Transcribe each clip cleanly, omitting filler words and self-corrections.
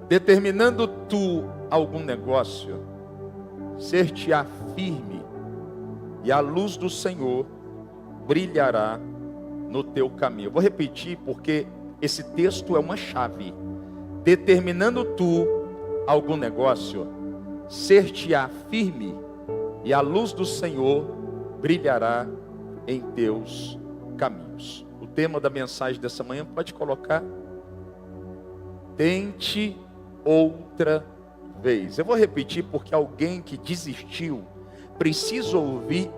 Determinando tu algum negócio, ser-te-á firme, e a luz do Senhor brilhará no teu caminho. Eu vou repetir porque esse texto é uma chave. Determinando tu algum negócio, ser-te-á firme, e a luz do Senhor brilhará em teus caminhos. O tema da mensagem dessa manhã, pode colocar: tente outra vez. Eu vou repetir porque alguém que desistiu precisa ouvir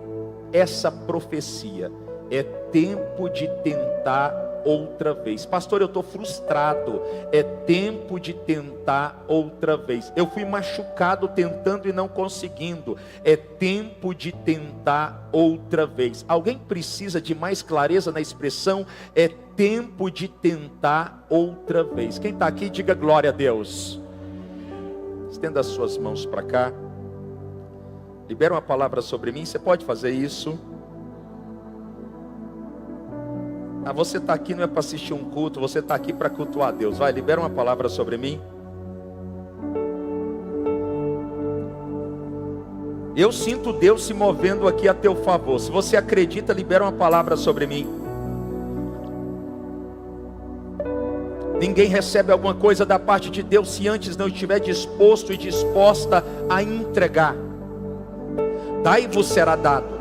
essa profecia. É tempo de tentar outra vez. Pastor, eu estou frustrado. É tempo de tentar outra vez. Eu fui machucado tentando e não conseguindo. É tempo de tentar outra vez. Alguém precisa de mais clareza na expressão é tempo de tentar outra vez. Quem está aqui, diga glória a Deus. Estenda as suas mãos para cá. Libera uma palavra sobre mim. Você pode fazer isso? Você está aqui não é para assistir um culto, você está aqui para cultuar a Deus. Vai, libera uma palavra sobre mim. Eu sinto Deus se movendo aqui a teu favor. Se você acredita, libera uma palavra sobre mim. Ninguém recebe alguma coisa da parte de Deus se antes não estiver disposto e disposta a entregar. Dai-vos será dado.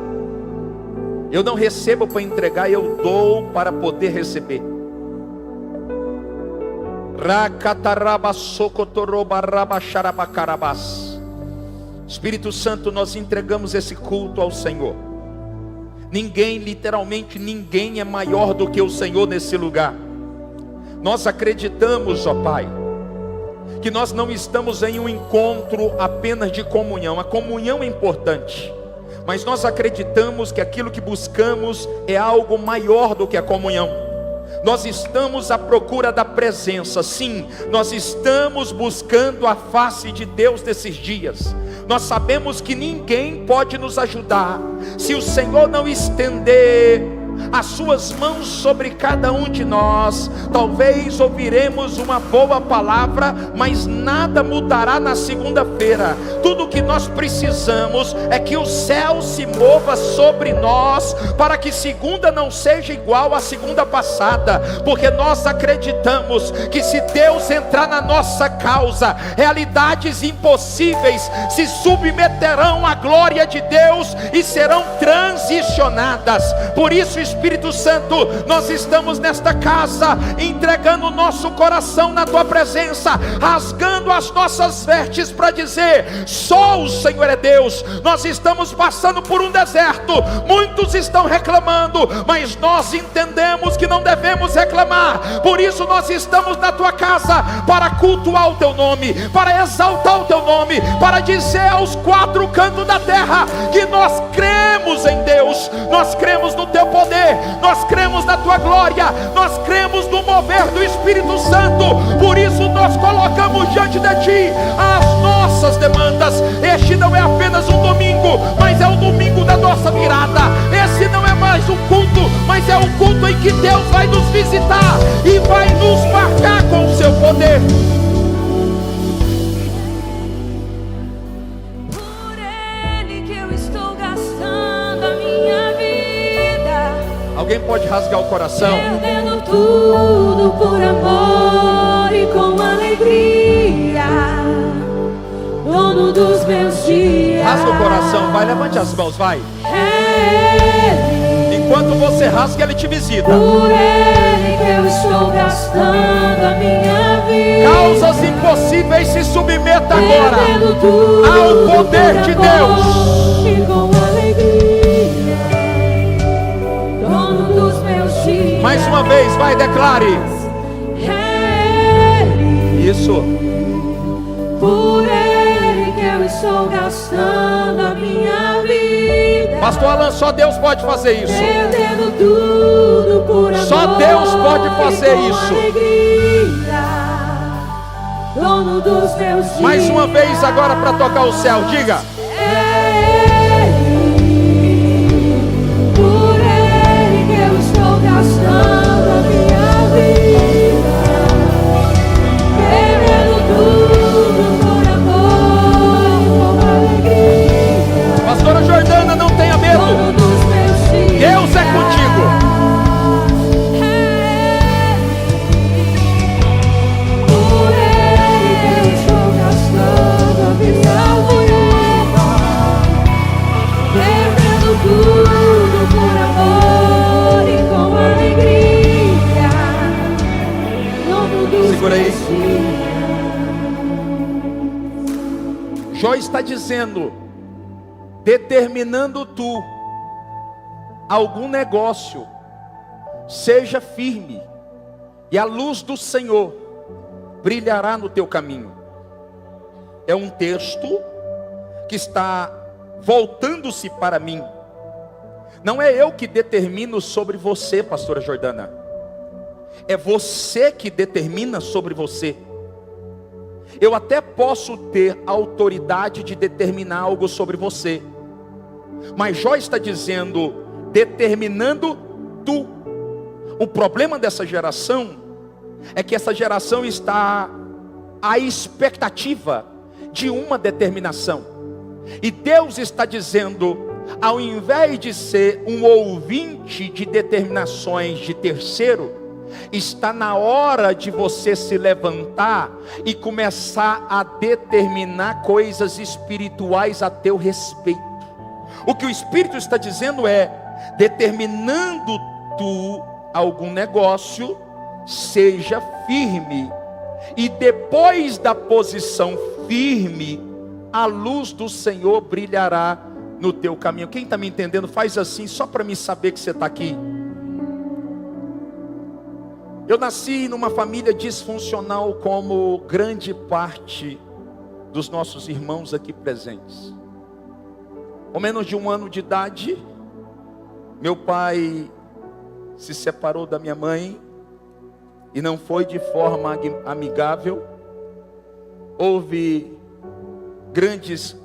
Eu não recebo para entregar, eu dou para poder receber. Espírito Santo, nós entregamos esse culto ao Senhor. Ninguém, literalmente ninguém é maior do que o Senhor nesse lugar. Nós acreditamos, ó Pai, que nós não estamos em um encontro apenas de comunhão. A comunhão é importante, mas nós acreditamos que aquilo que buscamos é algo maior do que a comunhão. Nós estamos à procura da presença, sim, nós estamos buscando a face de Deus nesses dias. Nós sabemos que ninguém pode nos ajudar se o Senhor não estender as suas mãos sobre cada um de nós. Talvez ouviremos uma boa palavra, mas nada mudará na segunda-feira. Tudo o que nós precisamos é que o céu se mova sobre nós, para que segunda não seja igual à segunda passada, porque nós acreditamos que se Deus entrar na nossa causa, realidades impossíveis se submeterão à glória de Deus e serão transicionadas. Por isso, Espírito Santo, nós estamos nesta casa entregando o nosso coração na tua presença, rasgando as nossas vestes para dizer: só o Senhor é Deus. Nós estamos passando por um deserto, muitos estão reclamando, mas nós entendemos que não devemos reclamar. Por isso nós estamos na tua casa para cultuar o teu nome, para exaltar o teu nome, para dizer aos quatro cantos da terra que nós cremos em Deus, nós cremos no teu poder, nós cremos na tua glória, nós cremos no mover do Espírito Santo. Por isso nós colocamos diante de ti as nossas demandas. Este não é apenas um domingo, mas é o domingo da nossa virada. Esse não é mais um culto, mas é um culto em que Deus vai nos visitar e vai nos marcar com o seu poder. Alguém pode rasgar o coração? Perdendo tudo por amor e com alegria, dono dos meus dias. Rasga o coração, vai, levante as mãos, vai. Ele, enquanto você rasga, Ele te visita. por Ele que eu estou gastando a minha vida. Causas impossíveis, se submeta agora Perdendo tudo ao poder por de amor Deus. e com alegria, dono dos meus dias. Mais uma vez, vai, declare. Ele, Isso. por Ele que eu estou gastando a minha vida. Pastor Alan, só Deus pode fazer isso. Perdendo tudo por amor. Só Deus pode fazer e com isso. alegria, dono dos meus dias. Mais uma vez agora para tocar o céu, diga. Por Ele que eu estou gastando a minha vida. Perdendo tudo Jó está dizendo: determinando tu algum negócio, seja firme, e a luz do Senhor brilhará no teu caminho. É um texto que está voltando-se para mim. Não é eu que determino sobre você, pastora Jordana. É você que determina sobre você. Eu até posso ter autoridade de determinar algo sobre você, mas Jó está dizendo: determinando tu. O problema dessa geração é que essa geração está à expectativa de uma determinação. E Deus está dizendo: ao invés de ser um ouvinte de determinações de terceiro, está na hora de você se levantar e começar a determinar coisas espirituais a teu respeito. O que o Espírito está dizendo é: determinando tu algum negócio, seja firme, e depois da posição firme, a luz do Senhor brilhará no teu caminho. Quem está me entendendo, faz assim, só para me saber que você está aqui. Eu nasci numa família disfuncional, como grande parte dos nossos irmãos aqui presentes. Com menos de 1 ano de idade, meu pai se separou da minha mãe, e não foi de forma amigável. Houve grandes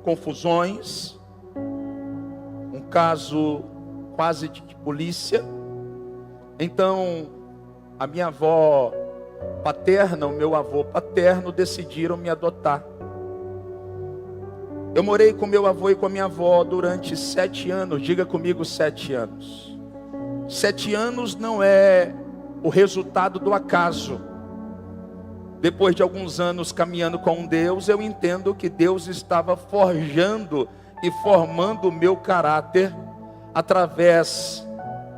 confusões, um caso quase de polícia. Então, a minha avó paterna, o meu avô paterno decidiram me adotar. Eu morei com meu avô e com a minha avó durante 7 anos. Diga comigo, 7 anos. 7 anos não é o resultado do acaso. Depois de alguns anos caminhando com Deus, eu entendo que Deus estava forjando e formando o meu caráter através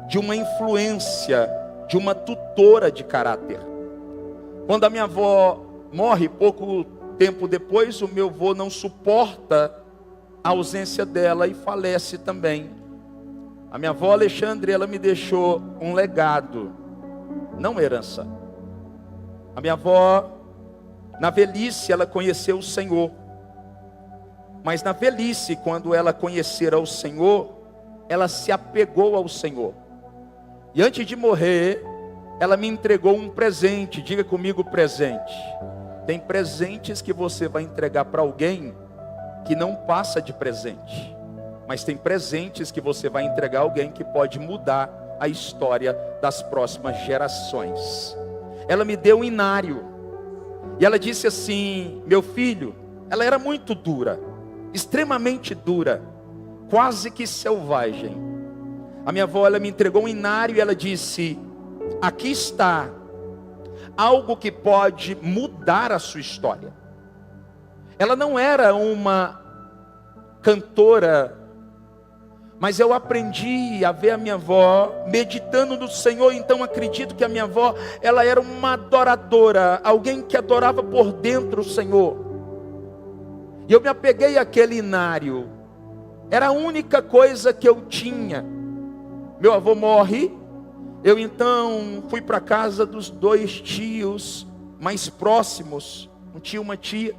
de uma influência, de uma tutora de caráter. Quando a minha avó morre, pouco tempo depois, o meu avô não suporta a ausência dela e falece também. A minha avó Alexandre, ela me deixou um legado, não herança. A minha avó, na velhice, ela conheceu o Senhor. Mas na velhice, quando ela conhecer o Senhor, ela se apegou ao Senhor. E antes de morrer, ela me entregou um presente. Diga comigo, presente. Tem presentes que você vai entregar para alguém que não passa de presente. Mas tem presentes que você vai entregar a alguém que pode mudar a história das próximas gerações. Ela me deu um inário. E ela disse assim: meu filho, ela era muito dura, extremamente dura, quase que selvagem. A minha avó, ela me entregou um inário e ela disse: aqui está algo que pode mudar a sua história. Ela não era uma cantora, mas eu aprendi a ver a minha avó meditando no Senhor. Então acredito que a minha avó, ela era uma adoradora, alguém que adorava por dentro o Senhor. E eu me apeguei àquele inário, era a única coisa que eu tinha. Meu avô morre, eu então fui para a casa dos 2 tios mais próximos, um tio e uma tia.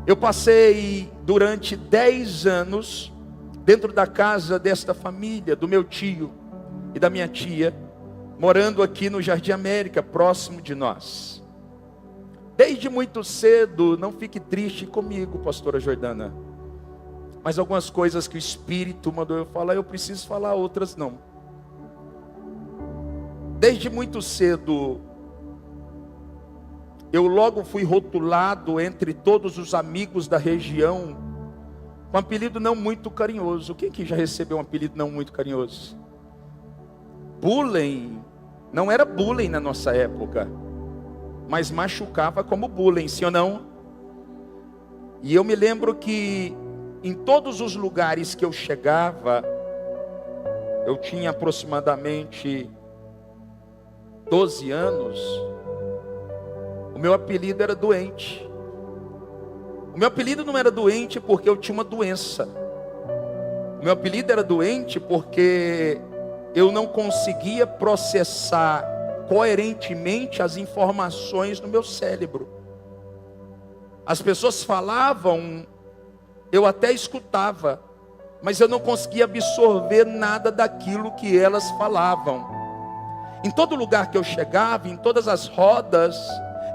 Eu passei durante 10 anos dentro da casa desta família, do meu tio e da minha tia, morando aqui no Jardim América, próximo de nós. Desde muito cedo, não fique triste comigo, pastora Jordana, mas algumas coisas que o Espírito mandou eu falar, eu preciso falar, outras não. Desde muito cedo, eu logo fui rotulado entre todos os amigos da região com um apelido não muito carinhoso. Quem que já recebeu um apelido não muito carinhoso? Bullying. Não era bullying na nossa época, mas machucava como bullying, sim ou não? E eu me lembro que em todos os lugares que eu chegava, eu tinha aproximadamente 12 anos, o meu apelido era doente. O meu apelido não era doente porque eu tinha uma doença. O meu apelido era doente porque eu não conseguia processar coerentemente as informações no meu cérebro. As pessoas falavam, eu até escutava, mas eu não conseguia absorver nada daquilo que elas falavam. Em todo lugar que eu chegava, em todas as rodas,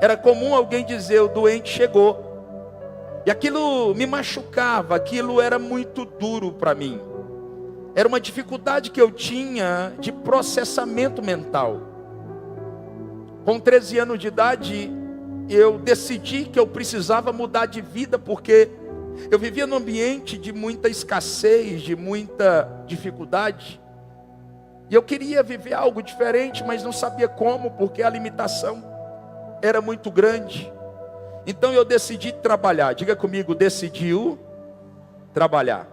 era comum alguém dizer: o doente chegou. E aquilo me machucava, aquilo era muito duro para mim. Era uma dificuldade que eu tinha de processamento mental. Com 13 anos de idade, eu decidi que eu precisava mudar de vida, porque eu vivia num ambiente de muita escassez, de muita dificuldade. E eu queria viver algo diferente, mas não sabia como, porque a limitação era muito grande. Então eu decidi trabalhar. Diga comigo, decidiu trabalhar.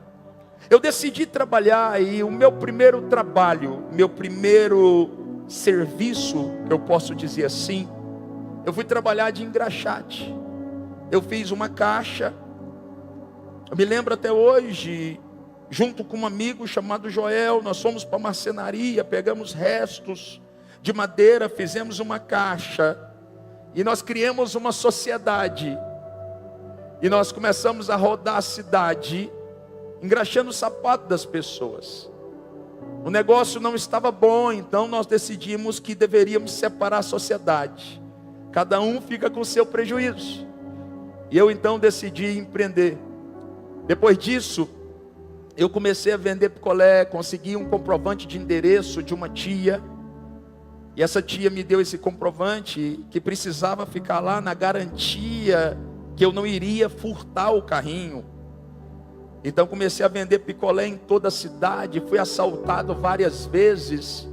Eu decidi trabalhar e o meu primeiro trabalho, meu primeiro serviço, que eu posso dizer assim, eu fui trabalhar de engraxate. Eu fiz uma caixa. Eu me lembro até hoje, junto com um amigo chamado Joel, nós fomos para a marcenaria, pegamos restos de madeira, fizemos uma caixa. E nós criamos uma sociedade. E nós começamos a rodar a cidade, engraxando o sapato das pessoas. O negócio não estava bom, então nós decidimos que deveríamos separar a sociedade. Cada um fica com o seu prejuízo. E eu então decidi empreender. Depois disso, eu comecei a vender picolé, consegui um comprovante de endereço de uma tia. E essa tia me deu esse comprovante que precisava ficar lá na garantia que eu não iria furtar o carrinho. Então comecei a vender picolé em toda a cidade, fui assaltado várias vezes.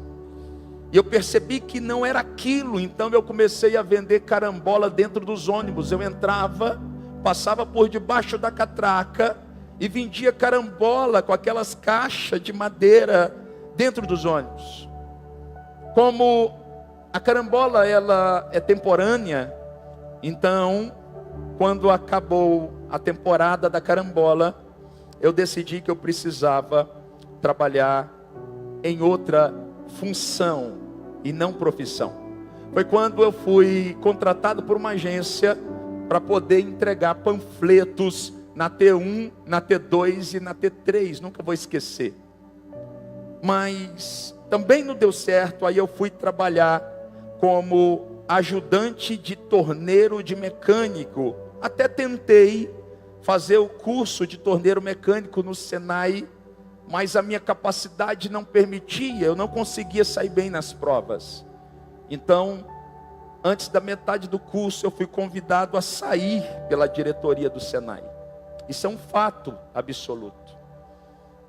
E eu percebi que não era aquilo, então eu comecei a vender carambola dentro dos ônibus. Eu entrava, passava por debaixo da catraca e vendia carambola com aquelas caixas de madeira dentro dos ônibus. Como a carambola ela é temporânea, então quando acabou a temporada da carambola, eu decidi que eu precisava trabalhar em outra função e não profissão. Foi quando eu fui contratado por uma agência para poder entregar panfletos na T1, na T2 e na T3, nunca vou esquecer. Mas também não deu certo, aí eu fui trabalhar como ajudante de torneiro de mecânico. Até tentei fazer o curso de torneiro mecânico no Senai, mas a minha capacidade não permitia, eu não conseguia sair bem nas provas. Então, antes da metade do curso, eu fui convidado a sair pela diretoria do Senai. Isso é um fato absoluto.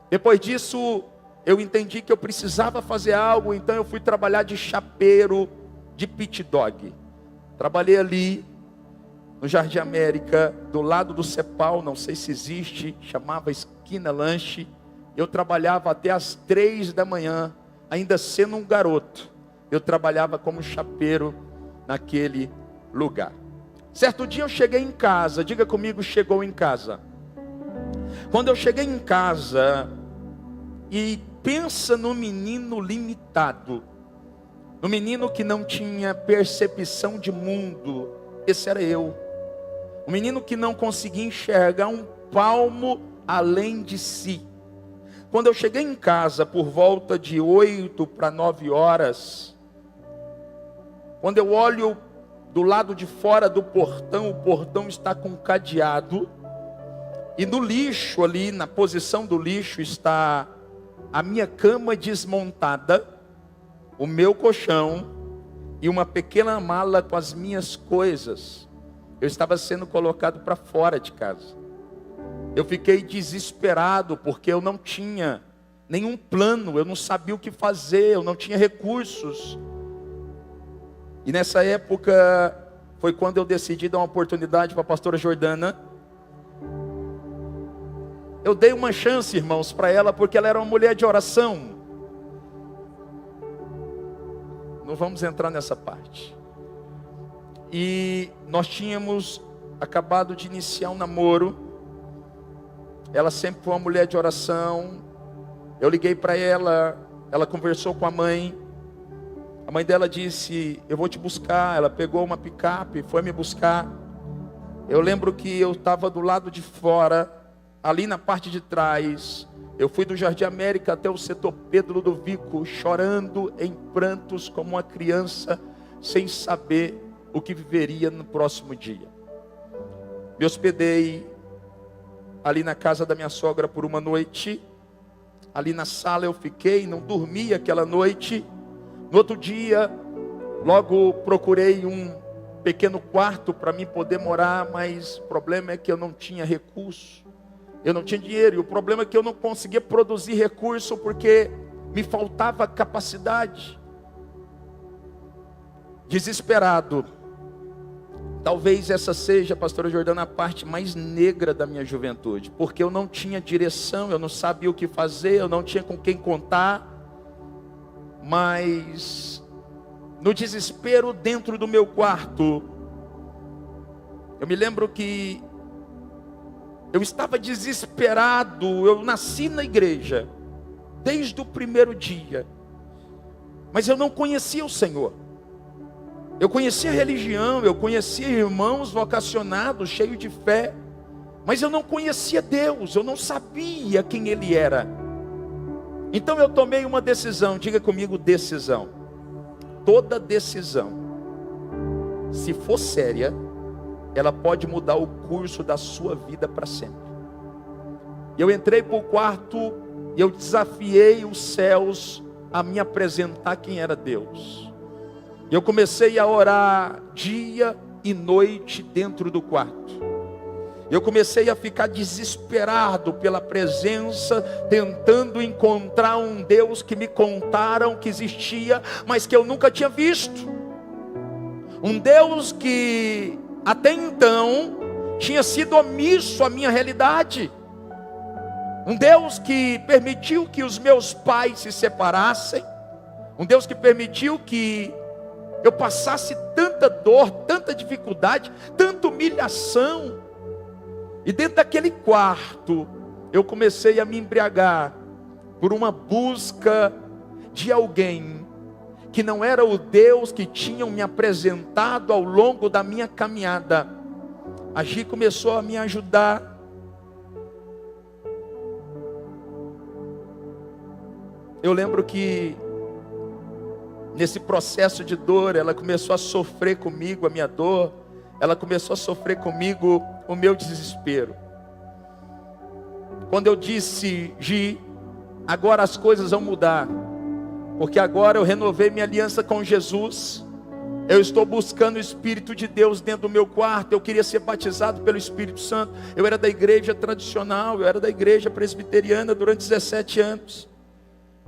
Depois disso, eu entendi que eu precisava fazer algo, então eu fui trabalhar de chapeiro de pit dog. Trabalhei ali no Jardim América, do lado do Cepal, não sei se existe, chamava Esquina Lanche. Eu trabalhava até as 3 da manhã, ainda sendo um garoto. Eu trabalhava como chapeiro naquele lugar. Certo dia eu cheguei em casa, diga comigo, chegou em casa. Quando eu cheguei em casa, e pensa no menino limitado, no menino que não tinha percepção de mundo, esse era eu. Um menino que não conseguia enxergar um palmo além de si. Quando eu cheguei em casa por volta de 8 para 9 horas, quando eu olho do lado de fora do portão, o portão está com cadeado, e no lixo ali, na posição do lixo, está a minha cama desmontada, o meu colchão e uma pequena mala com as minhas coisas. Eu estava sendo colocado para fora de casa. Eu fiquei desesperado porque eu não tinha nenhum plano, eu não sabia o que fazer, eu não tinha recursos. E nessa época foi quando eu decidi dar uma oportunidade para a pastora Jordana. Eu dei uma chance, irmãos, para ela, porque ela era uma mulher de oração. Não vamos entrar nessa parte. E nós tínhamos acabado de iniciar um namoro. Ela sempre foi uma mulher de oração. Eu liguei para ela, ela conversou com a mãe dela disse, eu vou te buscar. Ela pegou uma picape, foi me buscar. Eu lembro que eu estava do lado de fora, ali na parte de trás. Eu fui do Jardim América até o setor Pedro Ludovico, chorando em prantos como uma criança, sem saber o que viveria no próximo dia. Me hospedei ali na casa da minha sogra por uma noite. Ali na sala eu fiquei, não dormi aquela noite. No outro dia, logo procurei um pequeno quarto para mim poder morar, mas o problema é que eu não tinha recurso, eu não tinha dinheiro, e o problema é que eu não conseguia produzir recurso porque me faltava capacidade. Desesperado, talvez essa seja, pastora Jordana, a parte mais negra da minha juventude, porque eu não tinha direção, eu não sabia o que fazer, eu não tinha com quem contar. Mas no desespero dentro do meu quarto, eu me lembro que eu estava desesperado. Eu nasci na igreja desde o primeiro dia, mas eu não conhecia o Senhor. Eu conhecia a religião, eu conhecia irmãos vocacionados, cheios de fé, mas eu não conhecia Deus, eu não sabia quem Ele era. Então eu tomei uma decisão, diga comigo, decisão. Toda decisão, se for séria, ela pode mudar o curso da sua vida para sempre. Eu entrei para o quarto e eu desafiei os céus a me apresentar quem era Deus. Eu comecei a orar dia e noite dentro do quarto. Eu comecei a ficar desesperado pela presença, tentando encontrar um Deus que me contaram que existia, mas que eu nunca tinha visto. Um Deus que até então tinha sido omisso à minha realidade. Um Deus que permitiu que os meus pais se separassem. Um Deus que permitiu que eu passasse tanta dor, tanta dificuldade, tanta humilhação. E dentro daquele quarto, eu comecei a me embriagar por uma busca de alguém que não era o Deus que tinham me apresentado ao longo da minha caminhada. A Gi começou a me ajudar. Eu lembro que nesse processo de dor, ela começou a sofrer comigo a minha dor. Ela começou a sofrer comigo o meu desespero. Quando eu disse, Gi, agora as coisas vão mudar, porque agora eu renovei minha aliança com Jesus. Eu estou buscando o Espírito de Deus dentro do meu quarto. Eu queria ser batizado pelo Espírito Santo. Eu era da igreja tradicional, eu era da igreja presbiteriana durante 17 anos.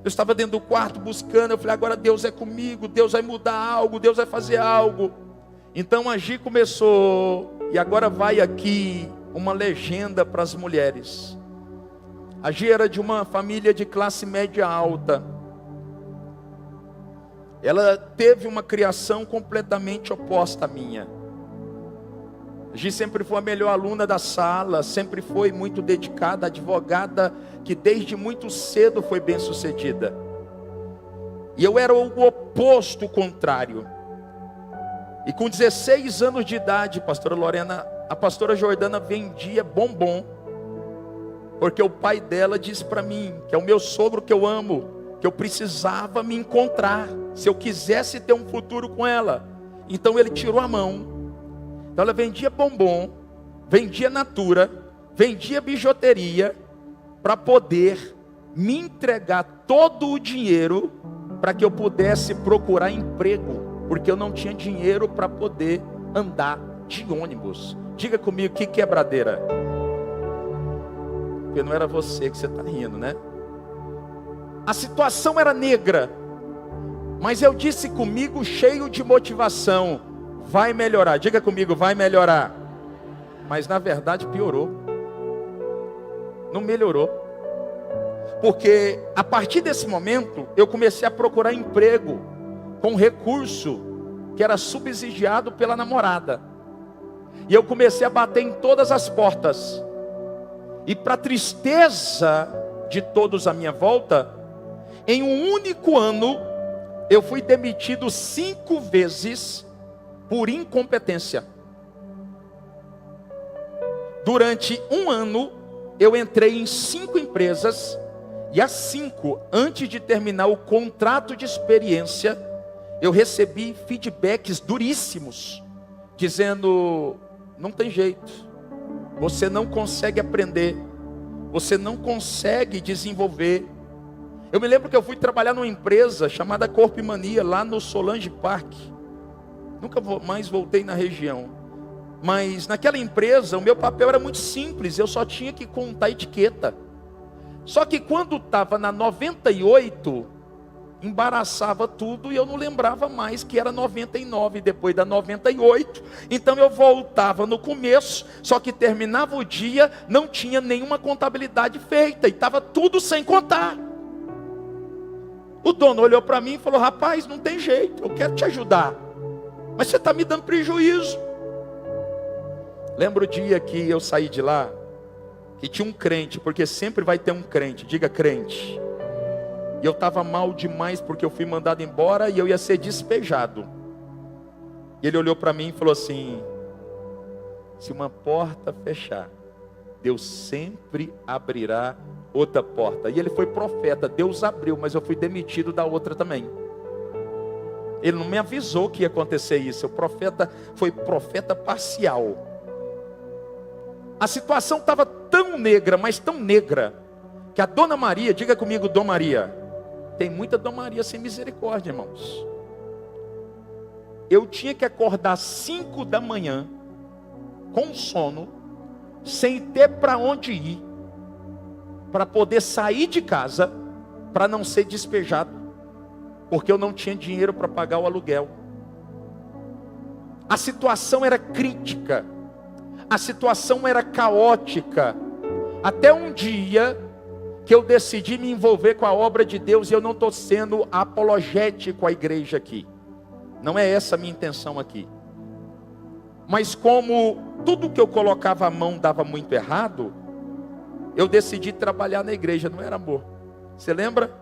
Eu estava dentro do quarto buscando. Eu falei, agora Deus é comigo, Deus vai mudar algo, Deus vai fazer algo. Então a Gi começou, e agora vai aqui uma legenda para as mulheres. A Gi era de uma família de classe média alta. Ela teve uma criação completamente oposta à minha. A Gi sempre foi a melhor aluna da sala, sempre foi muito dedicada, advogada que desde muito cedo foi bem sucedida. E eu era o oposto, o contrário. E com 16 anos de idade, pastora Lorena, a pastora Jordana vendia bombom, porque o pai dela disse para mim, que é o meu sogro que eu amo, que eu precisava me encontrar, se eu quisesse ter um futuro com ela. Então ele tirou a mão. Então ela vendia bombom, vendia natura, vendia bijuteria, para poder me entregar todo o dinheiro, para que eu pudesse procurar emprego. Porque eu não tinha dinheiro para poder andar de ônibus. Diga comigo, que quebradeira. Porque não era você que você está rindo, né? A situação era negra. Mas eu disse comigo, cheio de motivação, vai melhorar. Diga comigo, vai melhorar. Mas na verdade piorou. Não melhorou. Porque a partir desse momento, eu comecei a procurar emprego com recurso que era subsidiado pela namorada. E eu comecei a bater em todas as portas. E para tristeza de todos à minha volta, em um único ano, eu fui demitido 5 vezes por incompetência. Durante um ano, eu entrei em 5 empresas, e as 5, antes de terminar o contrato de experiência, eu recebi feedbacks duríssimos, dizendo: não tem jeito, você não consegue aprender, você não consegue desenvolver. Eu me lembro que eu fui trabalhar numa empresa chamada Corpo e Mania, lá no Solange Park. Nunca mais voltei na região. Mas naquela empresa, o meu papel era muito simples, eu só tinha que contar etiqueta. Só que quando estava na 98, embaraçava tudo e eu não lembrava mais que era 99 depois da 98. Então eu voltava no começo, só que terminava o dia, não tinha nenhuma contabilidade feita e estava tudo sem contar. O dono olhou para mim e falou: rapaz, não tem jeito, eu quero te ajudar, mas você está me dando prejuízo. Lembro o dia que eu saí de lá, que tinha um crente, porque sempre vai ter um crente, diga crente. E eu estava mal demais porque eu fui mandado embora e eu ia ser despejado. E ele olhou para mim e falou assim: se uma porta fechar, Deus sempre abrirá outra porta. E ele foi profeta, Deus abriu, mas eu fui demitido da outra também. Ele não me avisou que ia acontecer isso. O profeta foi profeta parcial. A situação estava tão negra, mas tão negra, que a Dona Maria, diga comigo, Dona Maria. Tem muita Dona Maria sem misericórdia, irmãos. Eu tinha que acordar 5 da manhã, com sono, sem ter para onde ir, para poder sair de casa, para não ser despejado, porque eu não tinha dinheiro para pagar o aluguel. A situação era crítica, a situação era caótica, até um dia que eu decidi me envolver com a obra de Deus. E eu não estou sendo apologético à igreja aqui, não é essa a minha intenção aqui. Mas como tudo que eu colocava a mão dava muito errado, eu decidi trabalhar na igreja, não era amor? Você lembra?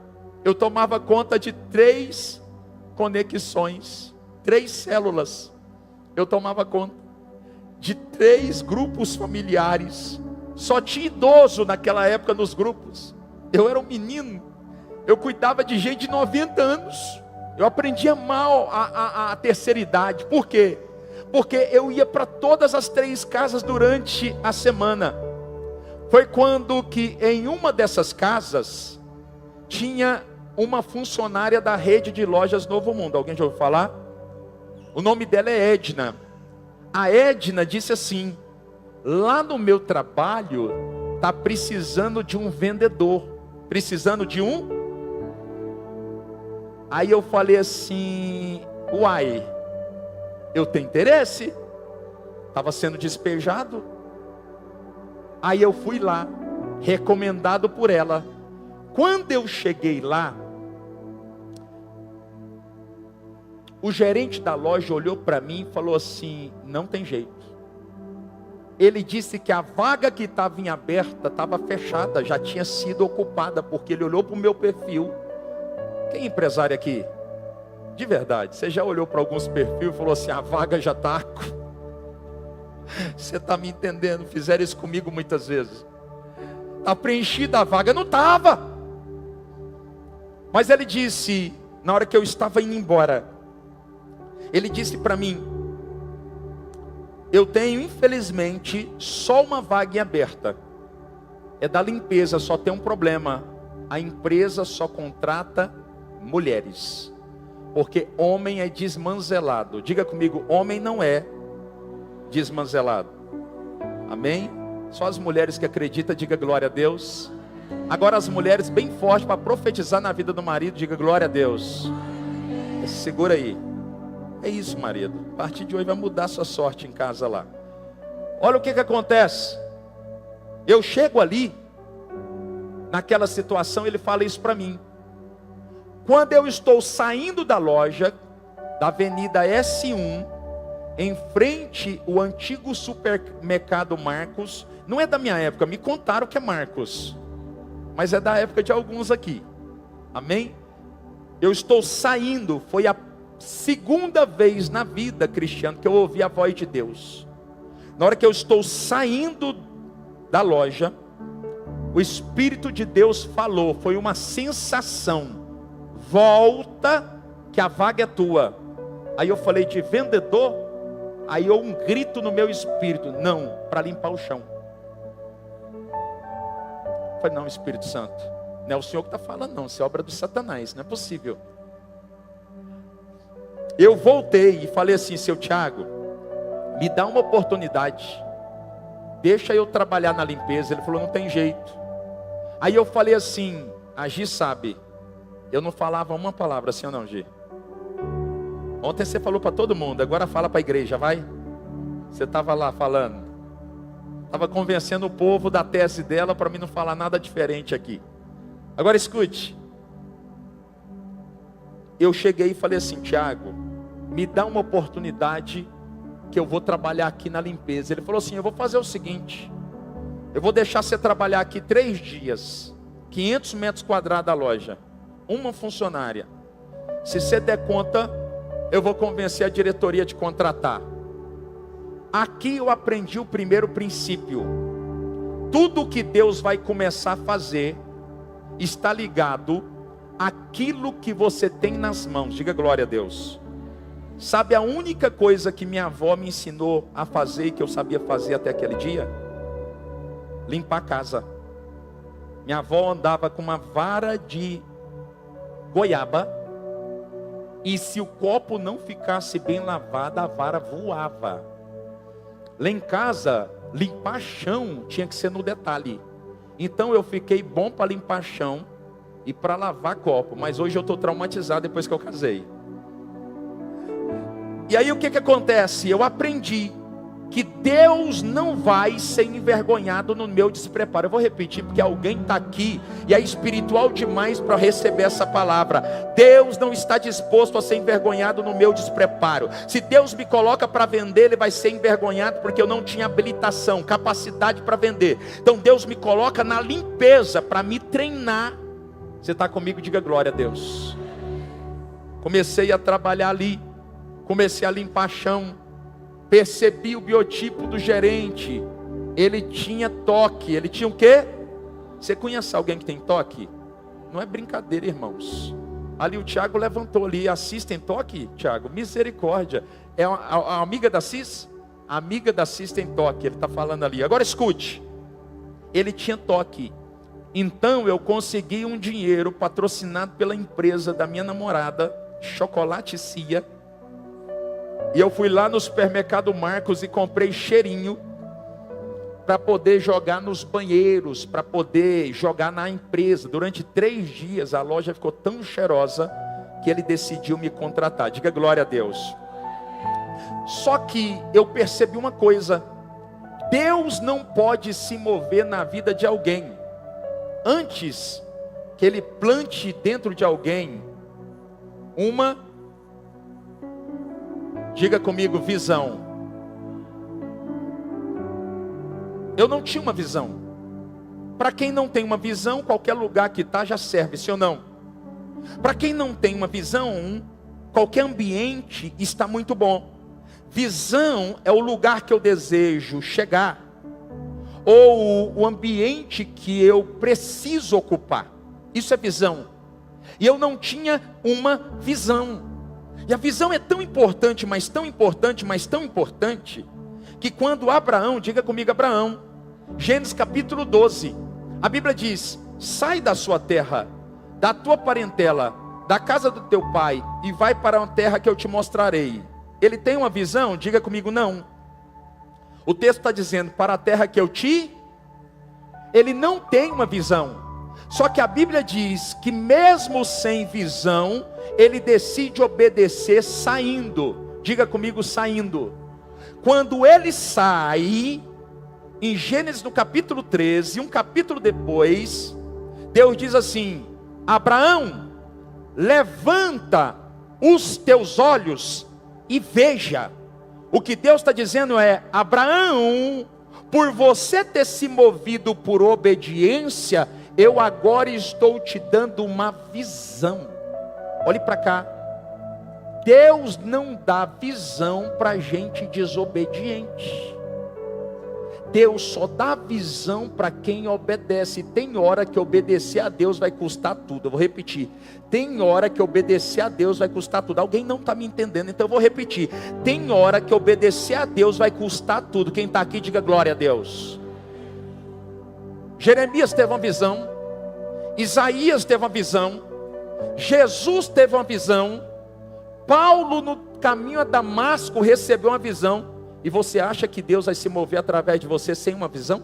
Eu tomava conta de 3 conexões, 3 células. Eu tomava conta de 3 grupos familiares. Só tinha idoso naquela época nos grupos. Eu era um menino, eu cuidava de gente de 90 anos. Eu aprendia mal a terceira idade. Por quê? Porque eu ia para todas as 3 casas durante a semana. Foi quando que em uma dessas casas tinha uma funcionária da rede de lojas Novo Mundo. Alguém já ouviu falar? O nome dela é Edna. A Edna disse assim: lá no meu trabalho está precisando de um vendedor. Precisando de um? Aí eu falei assim: uai, eu tenho interesse. Estava sendo despejado. Aí eu fui lá, recomendado por ela. Quando eu cheguei lá, o gerente da loja olhou para mim e falou assim: não tem jeito. Ele disse que a vaga que estava em aberta estava fechada, já tinha sido ocupada, porque ele olhou para o meu perfil. Quem é empresário aqui? De verdade, você já olhou para alguns perfis e falou assim: a vaga já está. Você está me entendendo? Fizeram isso comigo muitas vezes. Está preenchida a vaga, não estava. Mas ele disse, na hora que eu estava indo embora, ele disse para mim: eu tenho infelizmente só uma vaga em aberta, é da limpeza. Só tem um problema: a empresa só contrata mulheres, porque homem é desmanzelado. Diga comigo, homem não é desmanzelado. Amém? Só as mulheres que acreditam, diga glória a Deus. Agora as mulheres bem fortes para profetizar na vida do marido, diga glória a Deus. Segura aí. É isso, marido. A partir de hoje vai mudar a sua sorte em casa lá. Olha o que acontece. Eu chego ali, naquela situação, ele fala isso para mim. Quando eu estou saindo da loja, da avenida S1, em frente ao antigo supermercado Marcos. Não é da minha época, me contaram que é Marcos, mas é da época de alguns aqui. Amém? Eu estou saindo, foi a segunda vez na vida, Cristiano, que eu ouvi a voz de Deus. Na hora que eu estou saindo da loja, o Espírito de Deus falou, foi uma sensação: volta, que a vaga é tua. Aí eu falei de vendedor, aí um grito no meu espírito: não, para limpar o chão. Eu falei: não, Espírito Santo, não é o Senhor que está falando não, isso é obra do Satanás, não é possível. Eu voltei e falei assim: seu Tiago, me dá uma oportunidade, deixa eu trabalhar na limpeza. Ele falou: não tem jeito. Aí eu falei assim: a Gi sabe, eu não falava uma palavra, assim ou não, Gi? Ontem você falou para todo mundo, agora fala para a igreja, vai. Você estava lá falando, estava convencendo o povo da tese dela para mim não falar nada diferente aqui. Agora escute, eu cheguei e falei assim: Tiago, me dá uma oportunidade que eu vou trabalhar aqui na limpeza. Ele falou assim: eu vou fazer o seguinte, eu vou deixar você trabalhar aqui 3 dias, 500 metros quadrados da loja, uma funcionária. Se você der conta, eu vou convencer a diretoria de contratar. Aqui eu aprendi o primeiro princípio: tudo que Deus vai começar a fazer está ligado àquilo que você tem nas mãos. Diga glória a Deus. Sabe a única coisa que minha avó me ensinou a fazer e que eu sabia fazer até aquele dia? Limpar a casa. Minha avó andava com uma vara de goiaba, e se o copo não ficasse bem lavado, a vara voava. Lá em casa, limpar chão tinha que ser no detalhe. Então eu fiquei bom para limpar chão e para lavar copo, mas hoje eu estou traumatizado depois que eu casei. E aí o que acontece? Eu aprendi que Deus não vai ser envergonhado no meu despreparo. Eu vou repetir porque alguém está aqui e é espiritual demais para receber essa palavra. Deus não está disposto a ser envergonhado no meu despreparo. Se Deus me coloca para vender, Ele vai ser envergonhado porque eu não tinha habilitação, capacidade para vender. Então Deus me coloca na limpeza para me treinar. Você está comigo? Diga glória a Deus. Comecei a trabalhar ali, comecei a limpar chão. Percebi o biotipo do gerente. Ele tinha toque. Ele tinha o quê? Você conhece alguém que tem toque? Não é brincadeira, irmãos. Ali o Tiago levantou ali: assistem toque, Tiago? Misericórdia. É a amiga da Cis? A amiga da Cis tem toque. Ele está falando ali. Agora escute. Ele tinha toque. Então eu consegui um dinheiro patrocinado pela empresa da minha namorada, Chocolate Cia. E eu fui lá no supermercado Marcos e comprei cheirinho para poder jogar nos banheiros, para poder jogar na empresa. Durante 3 dias a loja ficou tão cheirosa que ele decidiu me contratar. Diga glória a Deus. Só que eu percebi uma coisa: Deus não pode se mover na vida de alguém antes que Ele plante dentro de alguém uma, diga comigo, visão. Eu não tinha uma visão. Para quem não tem uma visão, qualquer lugar que está já serve, sim ou não? Para quem não tem uma visão, qualquer ambiente está muito bom. Visão é o lugar que eu desejo chegar, ou o ambiente que eu preciso ocupar. Isso é visão. E eu não tinha uma visão. E a visão é tão importante, mas tão importante, mas tão importante, que quando Abraão, diga comigo Abraão, Gênesis capítulo 12, a Bíblia diz: sai da sua terra, da tua parentela, da casa do teu pai, e vai para uma terra que eu te mostrarei. Ele tem uma visão? Diga comigo, não. O texto está dizendo, para a terra que eu te... Ele não tem uma visão. Só que a Bíblia diz que mesmo sem visão, ele decide obedecer saindo. Diga comigo, saindo. Quando ele sai, em Gênesis no capítulo 13, um capítulo depois, Deus diz assim: Abraão, levanta os teus olhos e veja O que Deus está dizendo é: Abraão, por você ter se movido por obediência, eu agora estou te dando uma visão. Olhe para cá. Deus não dá visão para gente desobediente. Deus só dá visão para quem obedece. Tem hora que obedecer a Deus vai custar tudo. Eu vou repetir. Tem hora que obedecer a Deus vai custar tudo. Alguém não está me entendendo, então eu vou repetir. Tem hora que obedecer a Deus vai custar tudo. Quem está aqui, diga glória a Deus. Jeremias teve uma visão. Isaías teve uma visão. Jesus teve uma visão. Paulo, no caminho a Damasco, recebeu uma visão. E você acha que Deus vai se mover através de você sem uma visão?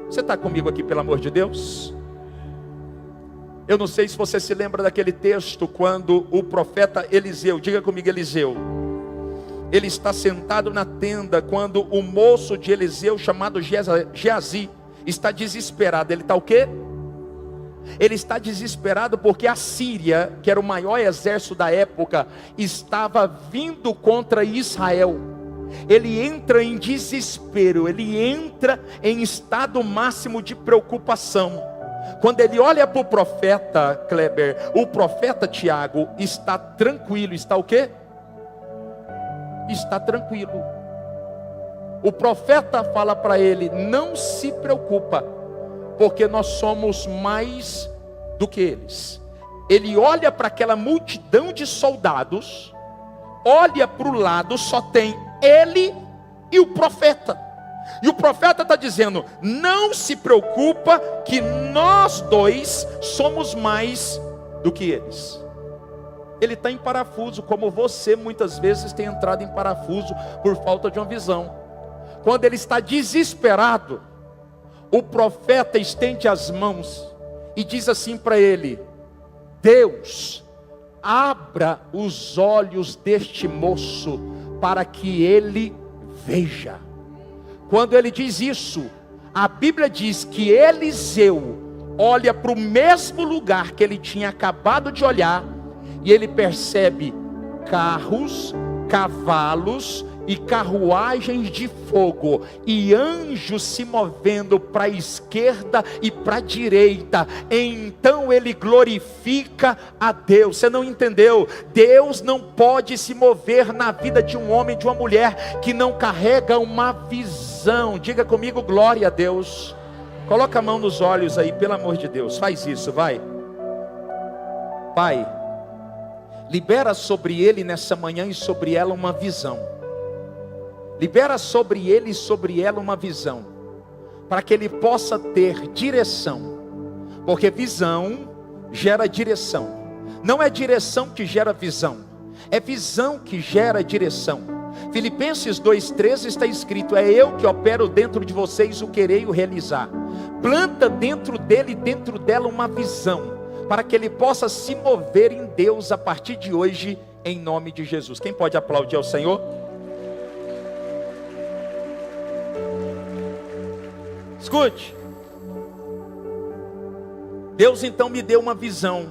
Você está comigo aqui, pelo amor de Deus? Eu não sei se você se lembra daquele texto, quando o profeta Eliseu, diga comigo, Eliseu, ele está sentado na tenda, quando o moço de Eliseu, chamado Geazi, está desesperado. Ele está o quê? Ele está desesperado porque a Síria, que era o maior exército da época, estava vindo contra Israel. Ele entra em desespero, ele entra em estado máximo de preocupação. Quando ele olha para o profeta Kleber, o profeta Tiago está tranquilo. Está o quê? Está tranquilo. O profeta fala para ele: não se preocupa, porque nós somos mais do que eles. Ele olha para aquela multidão de soldados, olha para o lado, só tem ele e o profeta. E o profeta está dizendo: não se preocupa, que nós dois somos mais do que eles. Ele está em parafuso, como você muitas vezes tem entrado em parafuso por falta de uma visão. Quando ele está desesperado, o profeta estende as mãos e diz assim para ele: Deus, abra os olhos deste moço para que ele veja. Quando ele diz isso, a Bíblia diz que Eliseu olha para o mesmo lugar que ele tinha acabado de olhar, e ele percebe carros, cavalos e carruagens de fogo, e anjos se movendo para a esquerda e para a direita. Então ele glorifica a Deus. Você não entendeu? Deus não pode se mover na vida de um homem, de uma mulher que não carrega uma visão. Diga comigo, glória a Deus. Coloca a mão nos olhos aí, pelo amor de Deus. Faz isso, vai. Pai, libera sobre ele nessa manhã e sobre ela uma visão. Libera sobre ele e sobre ela uma visão, para que ele possa ter direção, porque visão gera direção. Não é direção que gera visão, é visão que gera direção. Filipenses 2,13 está escrito: é eu que opero dentro de vocês o querer e o realizar. Planta dentro dele e dentro dela uma visão, para que ele possa se mover em Deus a partir de hoje, em nome de Jesus. Quem pode aplaudir ao Senhor? Escute, Deus então me deu uma visão.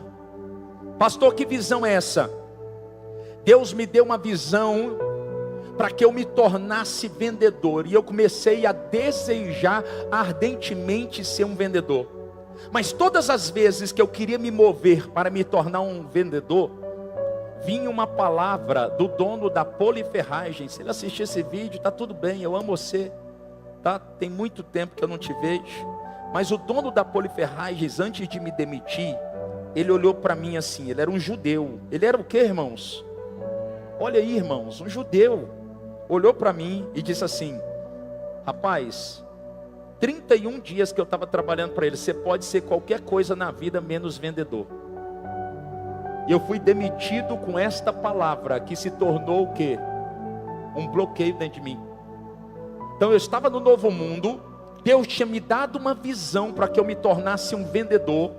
Pastor, que visão é essa? Deus me deu uma visão para que eu me tornasse vendedor, e eu comecei a desejar ardentemente ser um vendedor. Mas todas as vezes que eu queria me mover para me tornar um vendedor, vinha uma palavra do dono da Poliferragem. Se ele assistir esse vídeo, tá tudo bem, eu amo você. Tá? Tem muito tempo que eu não te vejo. Mas o dono da Poliferragens, antes de me demitir, ele olhou para mim assim. Ele era um judeu. Ele era o quê, irmãos? Olha aí, irmãos, um judeu. Olhou para mim e disse assim: rapaz, 31 dias que eu estava trabalhando para ele, você pode ser qualquer coisa na vida menos vendedor. E eu fui demitido com esta palavra, que se tornou o quê? Um bloqueio dentro de mim. Então eu estava no novo mundo, Deus tinha me dado uma visão para que eu me tornasse um vendedor,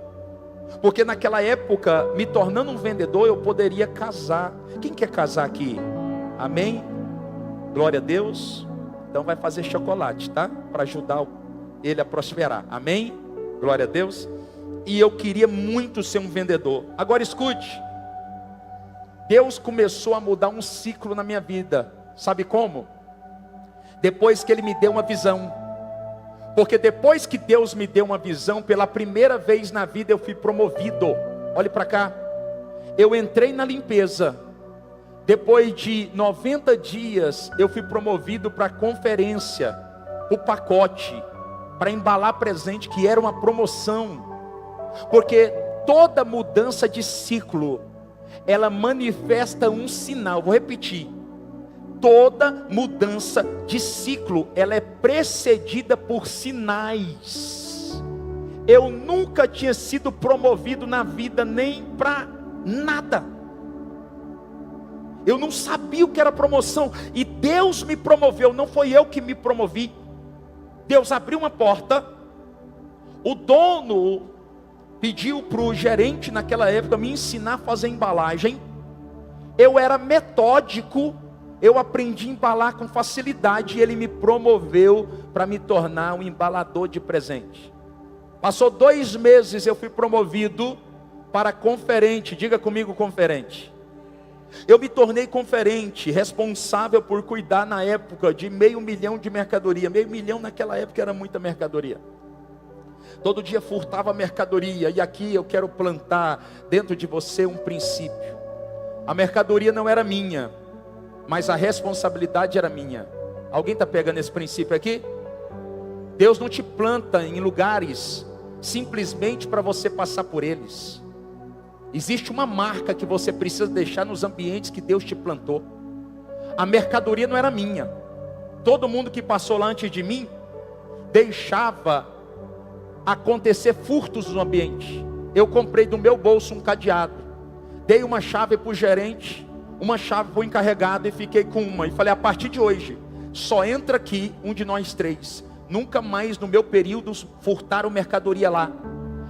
porque naquela época, me tornando um vendedor, eu poderia casar. Quem quer casar aqui? Amém? Glória a Deus. Então vai fazer chocolate, tá? Para ajudar ele a prosperar. Amém? Glória a Deus. E eu queria muito ser um vendedor. Agora escute, Deus começou a mudar um ciclo na minha vida. Sabe como? Depois que Ele me deu uma visão. Porque depois que Deus me deu uma visão, pela primeira vez na vida eu fui promovido. Olhe para cá. Eu entrei na limpeza. Depois de 90 dias, eu fui promovido para a conferência, o pacote, para embalar presente, que era uma promoção. Porque toda mudança de ciclo, ela manifesta um sinal. Vou repetir. Toda mudança de ciclo, ela é precedida por sinais. Eu nunca tinha sido promovido na vida, nem para nada. Eu não sabia o que era promoção, e Deus me promoveu, não foi eu que me promovi. Deus abriu uma porta, o dono pediu para o gerente naquela época me ensinar a fazer embalagem. Eu era metódico, eu aprendi a embalar com facilidade, e ele me promoveu para me tornar um embalador de presente. Passou 2 meses, eu fui promovido para conferente. Diga comigo, conferente. Eu me tornei conferente, responsável por cuidar na época de 500 mil de mercadoria. 500 mil naquela época era muita mercadoria. Todo dia furtava mercadoria. E aqui eu quero plantar dentro de você um princípio. A mercadoria não era minha, mas a responsabilidade era minha. Alguém está pegando esse princípio aqui? Deus não te planta em lugares simplesmente para você passar por eles. Existe uma marca que você precisa deixar nos ambientes que Deus te plantou. A mercadoria não era minha. Todo mundo que passou lá antes de mim deixava acontecer furtos no ambiente. Eu comprei do meu bolso um cadeado, dei uma chave para o gerente, uma chave para o encarregado, e fiquei com uma. E falei: a partir de hoje, só entra aqui um de nós 3. Nunca mais no meu período furtaram mercadoria lá.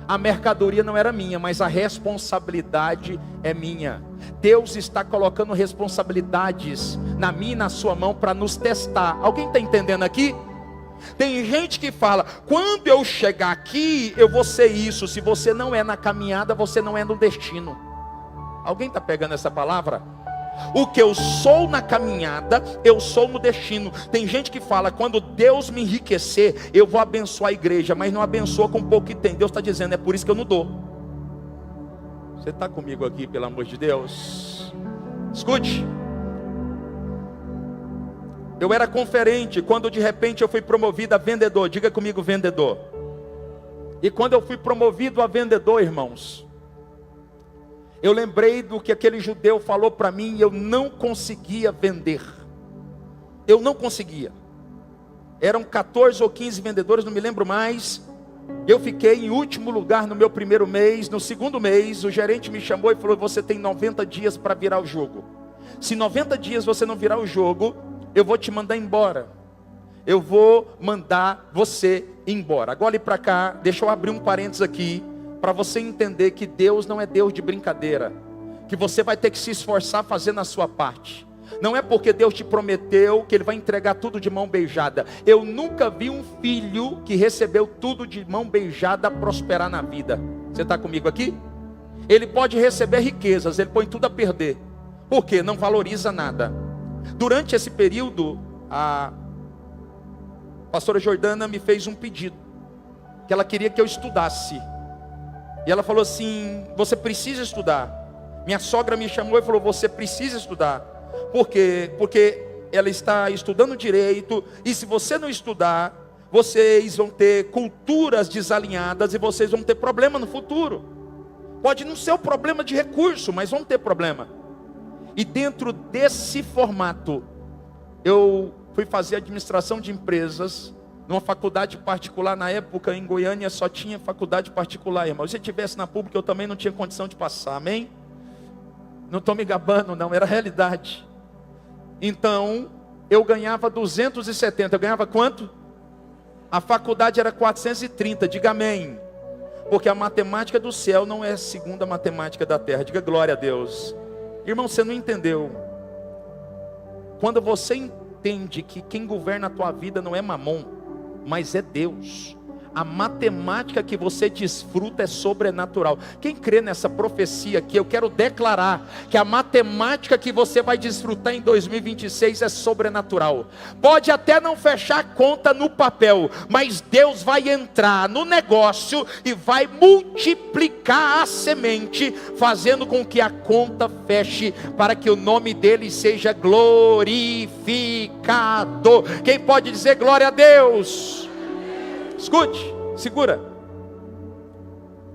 A mercadoria não era minha, mas a responsabilidade é minha. Deus está colocando responsabilidades na minha e na sua mão para nos testar. Alguém está entendendo aqui? Tem gente que fala: quando eu chegar aqui, eu vou ser isso. Se você não é na caminhada, você não é no destino. Alguém está pegando essa palavra? O que eu sou na caminhada, eu sou no destino. Tem gente que fala: quando Deus me enriquecer, eu vou abençoar a igreja. Mas não abençoa com pouco que tem. Deus está dizendo: é por isso que eu não dou. Você está comigo aqui, pelo amor de Deus? Escute. Eu era conferente, quando de repente eu fui promovido a vendedor. Diga comigo, vendedor. E quando eu fui promovido a vendedor, irmãos, eu lembrei do que aquele judeu falou para mim, e eu não conseguia vender. Eu não conseguia. Eram 14 ou 15 vendedores, não me lembro mais. Eu fiquei em último lugar no meu primeiro mês. No segundo mês, o gerente me chamou e falou: você tem 90 dias para virar o jogo. Se 90 dias você não virar o jogo, eu vou te mandar embora. Eu vou mandar você embora. Agora olhe para cá, deixa eu abrir um parênteses aqui, para você entender que Deus não é Deus de brincadeira, que você vai ter que se esforçar fazendo a sua parte. Não é porque Deus te prometeu que Ele vai entregar tudo de mão beijada. Eu nunca vi um filho que recebeu tudo de mão beijada prosperar na vida. Você está comigo aqui? Ele pode receber riquezas, ele põe tudo a perder. Por quê? Não valoriza nada. Durante esse período, a pastora Jordana me fez um pedido, que ela queria que eu estudasse. E ela falou assim: você precisa estudar. Minha sogra me chamou e falou: você precisa estudar. Por quê? Porque ela está estudando direito, e se você não estudar, vocês vão ter culturas desalinhadas, e vocês vão ter problema no futuro. Pode não ser o problema de recurso, mas vão ter problema. E dentro desse formato, eu fui fazer administração de empresas numa faculdade particular. Na época em Goiânia só tinha faculdade particular, irmão. Se eu estivesse na pública, eu também não tinha condição de passar, amém? Não estou me gabando não, era realidade. Então, eu ganhava 270, eu ganhava quanto? A faculdade era 430, diga amém. Porque a matemática do céu não é segundo a matemática da terra, diga glória a Deus. Irmão, você não entendeu. Quando você entende que quem governa a tua vida não é Mamon, mas é Deus, a matemática que você desfruta é sobrenatural. Quem crê nessa profecia aqui, eu quero declarar que a matemática que você vai desfrutar em 2026 é sobrenatural. Pode até não fechar a conta no papel, mas Deus vai entrar no negócio e vai multiplicar a semente, fazendo com que a conta feche, para que o nome dele seja glorificado. Quem pode dizer glória a Deus? Escute, segura.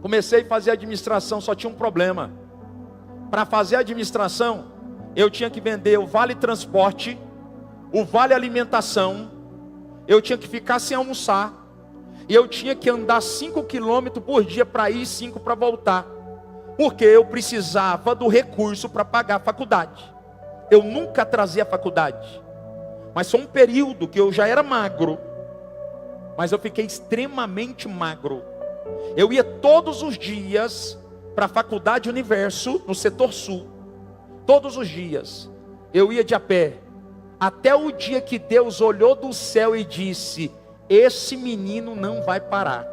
Comecei a fazer administração, só tinha um problema. Para fazer administração, eu tinha que vender o vale transporte, o vale alimentação, eu tinha que ficar sem almoçar, e eu tinha que andar 5 quilômetros por dia para ir e 5 para voltar, porque eu precisava do recurso para pagar a faculdade. Eu nunca trazia a faculdade, mas foi um período que eu já era magro, mas eu fiquei extremamente magro. Eu ia todos os dias para a Faculdade Universo, no setor sul. Todos os dias. Eu ia de a pé. Até o dia que Deus olhou do céu e disse: esse menino não vai parar.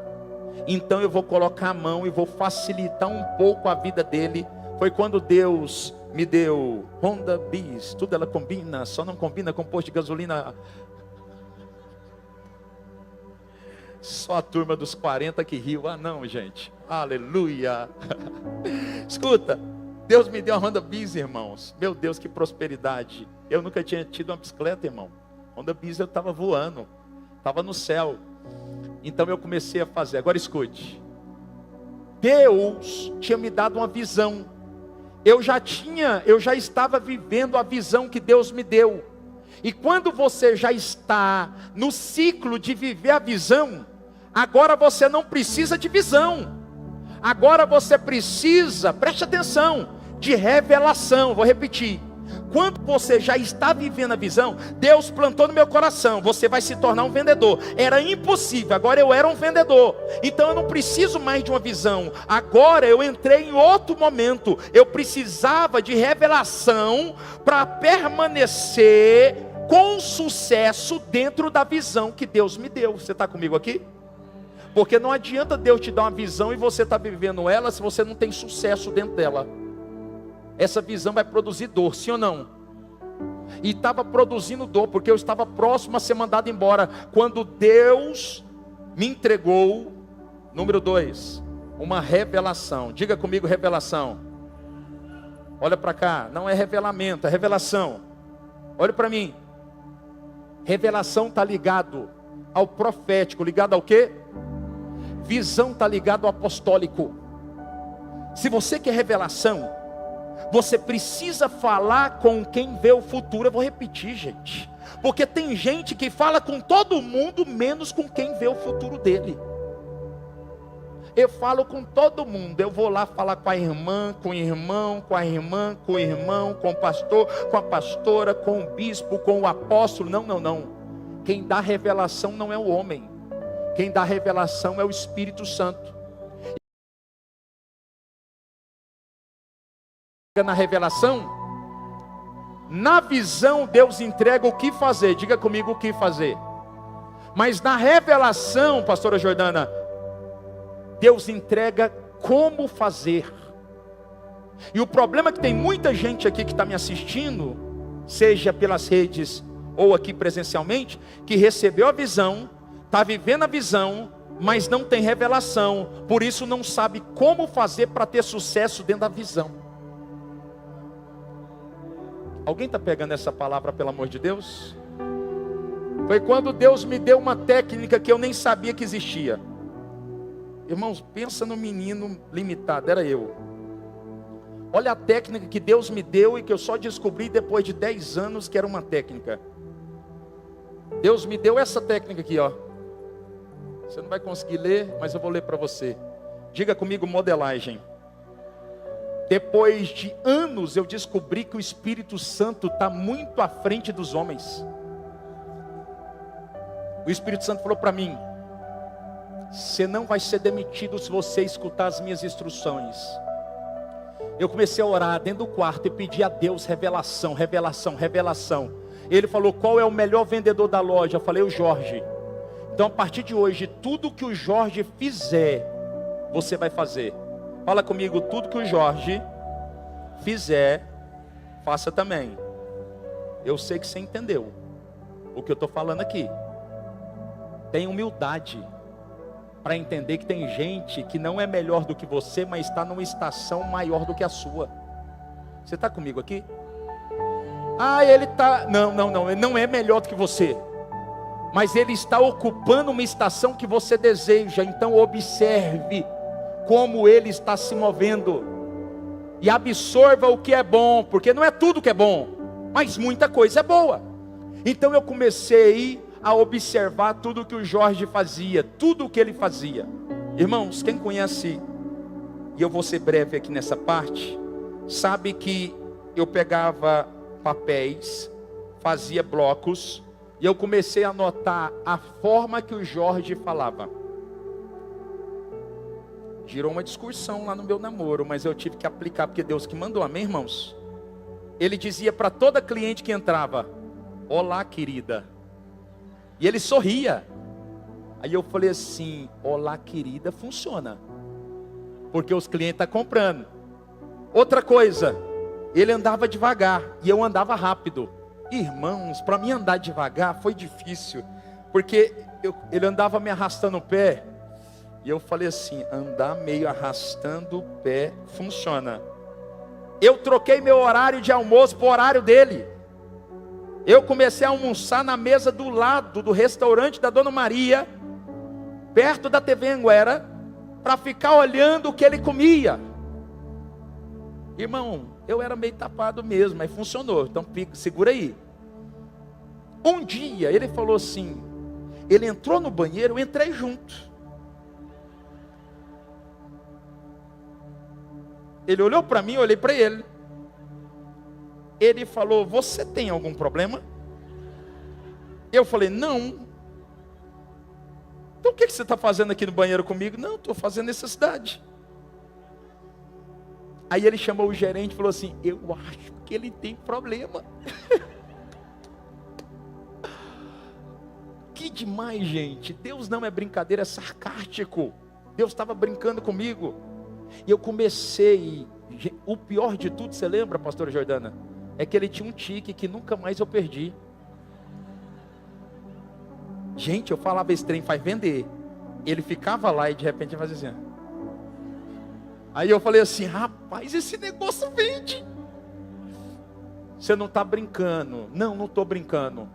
Então eu vou colocar a mão e vou facilitar um pouco a vida dele. Foi quando Deus me deu Honda Bis. Tudo ela combina, só não combina com posto de gasolina. Só a turma dos 40 que riu. Ah não, gente, aleluia. Escuta, Deus me deu uma Honda Bis, irmãos. Meu Deus, que prosperidade. Eu nunca tinha tido uma bicicleta, irmão. Honda Bis eu estava voando, estava no céu. Então eu comecei a fazer. Agora escute, Deus tinha me dado uma visão. Eu já estava vivendo a visão que Deus me deu. E quando você já está no ciclo de viver a visão, agora você não precisa de visão. Agora você precisa, preste atenção, de revelação. Vou repetir. Quando você já está vivendo a visão, Deus plantou no meu coração: você vai se tornar um vendedor. Era impossível, agora eu era um vendedor. Então eu não preciso mais de uma visão. Agora eu entrei em outro momento. Eu precisava de revelação para permanecer com sucesso dentro da visão que Deus me deu. Você está comigo aqui? Porque não adianta Deus te dar uma visão e você está vivendo ela se você não tem sucesso dentro dela. Essa visão vai produzir dor, sim ou não? E estava produzindo dor, porque eu estava próximo a ser mandado embora, quando Deus me entregou, número 2, uma revelação. Diga comigo, revelação. Olha para cá, não é revelamento, é revelação. Olha para mim. Revelação está ligado ao profético. Ligado ao quê? Visão está ligado ao apostólico. Se você quer revelação, você precisa falar com quem vê o futuro. Eu vou repetir, gente, porque tem gente que fala com todo mundo, menos com quem vê o futuro dele. Eu falo com todo mundo. Eu vou lá falar com a irmã, com o irmão, com a irmã, com o irmão, com o pastor, com a pastora, com o bispo, com o apóstolo. Não. Quem dá revelação não é o homem. Quem dá revelação é o Espírito Santo. Na revelação, na visão Deus entrega o que fazer. Diga comigo o que fazer. Mas na revelação, pastora Jordana, Deus entrega como fazer. E o problema é que tem muita gente aqui que está me assistindo, seja pelas redes ou aqui presencialmente, que recebeu a visão, está vivendo a visão, mas não tem revelação, por isso não sabe como fazer para ter sucesso dentro da visão. Alguém está pegando essa palavra, pelo amor de Deus? Foi quando Deus me deu uma técnica que eu nem sabia que existia. Irmãos, pensa no menino limitado, era eu. Olha a técnica que Deus me deu e que eu só descobri depois de 10 anos que era uma técnica. Deus me deu essa técnica aqui, ó. Você não vai conseguir ler, mas eu vou ler para você. Diga comigo, modelagem. Depois de anos eu descobri que o Espírito Santo está muito à frente dos homens. O Espírito Santo falou para mim: você não vai ser demitido se você escutar as minhas instruções. Eu comecei a orar dentro do quarto e pedi a Deus revelação, revelação, revelação. Ele falou: qual é o melhor vendedor da loja? Eu falei: o Jorge. Então a partir de hoje, tudo que o Jorge fizer, você vai fazer. Fala comigo, tudo que o Jorge fizer, faça também. Eu sei que você entendeu o que eu estou falando aqui. Tenha humildade para entender que tem gente que não é melhor do que você, mas está numa estação maior do que a sua. Você está comigo aqui? Ele está... Não, ele não é melhor do que você, mas ele está ocupando uma estação que você deseja. Então observe como ele está se movendo e absorva o que é bom, porque não é tudo que é bom, mas muita coisa é boa. Então eu comecei a observar tudo que o Jorge fazia, tudo o que ele fazia. Irmãos, quem conhece, e eu vou ser breve aqui nessa parte, sabe que eu pegava papéis, fazia blocos, e eu comecei a anotar a forma que o Jorge falava. Girou uma discussão lá no meu namoro, mas eu tive que aplicar, porque Deus que mandou, amém, irmãos? Ele dizia para toda cliente que entrava: olá, querida. E ele sorria. Aí eu falei assim: olá, querida, funciona, porque os clientes estão comprando. Outra coisa, ele andava devagar e eu andava rápido. Irmãos, para mim andar devagar foi difícil, porque ele andava me arrastando o pé. E eu falei assim: andar meio arrastando o pé funciona. Eu troquei meu horário de almoço para o horário dele. Eu comecei a almoçar na mesa do lado do restaurante da Dona Maria, perto da TV Anguera, para ficar olhando o que ele comia. Irmão, eu era meio tapado mesmo, mas funcionou. Então segura aí. Um dia ele falou assim, ele entrou no banheiro, eu entrei junto. Ele olhou para mim, eu olhei para ele. Ele falou: você tem algum problema? Eu falei: não. Então o que você está fazendo aqui no banheiro comigo? Não, estou fazendo necessidade. Aí ele chamou o gerente e falou assim: eu acho que ele tem problema. Que demais, gente. Deus não é brincadeira, é sarcástico. Deus estava brincando comigo. E eu comecei, o pior de tudo, você lembra, pastora Jordana? É que ele tinha um tique que nunca mais eu perdi. Gente, eu falava: esse trem faz vender. Ele ficava lá e de repente ele fazia assim. Aí eu falei assim: rapaz, esse negócio vende. Você não está brincando? Não, não estou brincando.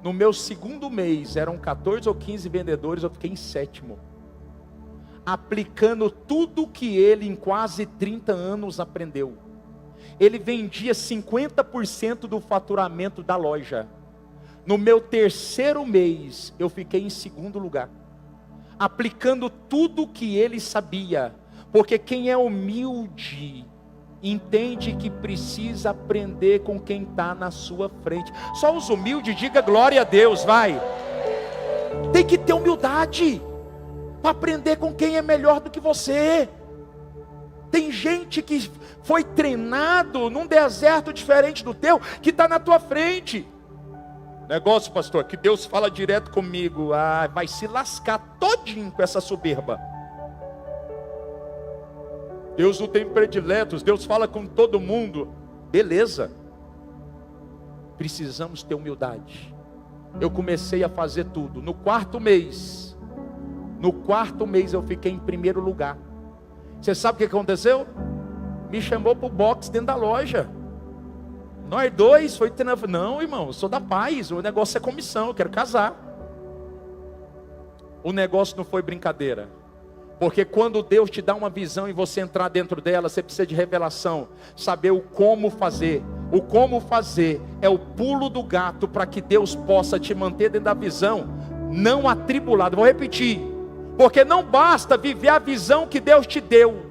No meu segundo mês, eram 14 ou 15 vendedores, eu fiquei em 7º. Aplicando tudo que ele em quase 30 anos aprendeu. Ele vendia 50% do faturamento da loja. No meu 3º mês, eu fiquei em 2º lugar. Aplicando tudo que ele sabia. Porque quem é humilde, entende que precisa aprender com quem está na sua frente. Só os humildes, diga glória a Deus, vai. Tem que ter humildade para aprender com quem é melhor do que você. Tem gente que foi treinado num deserto diferente do teu, que está na tua frente. Negócio, pastor, que Deus fala direto comigo: vai se lascar todinho com essa soberba. Deus não tem prediletos, Deus fala com todo mundo. Beleza. Precisamos ter humildade. Eu comecei a fazer tudo. No 4º mês eu fiquei em 1º lugar. Você sabe o que aconteceu? Me chamou para o box dentro da loja. Nós dois foi treinando. Não, irmão, eu sou da paz. O negócio é comissão, eu quero casar. O negócio não foi brincadeira. Porque quando Deus te dá uma visão e você entrar dentro dela, você precisa de revelação. Saber o como fazer. O como fazer é o pulo do gato para que Deus possa te manter dentro da visão, não atribulado. Vou repetir. Porque não basta viver a visão que Deus te deu.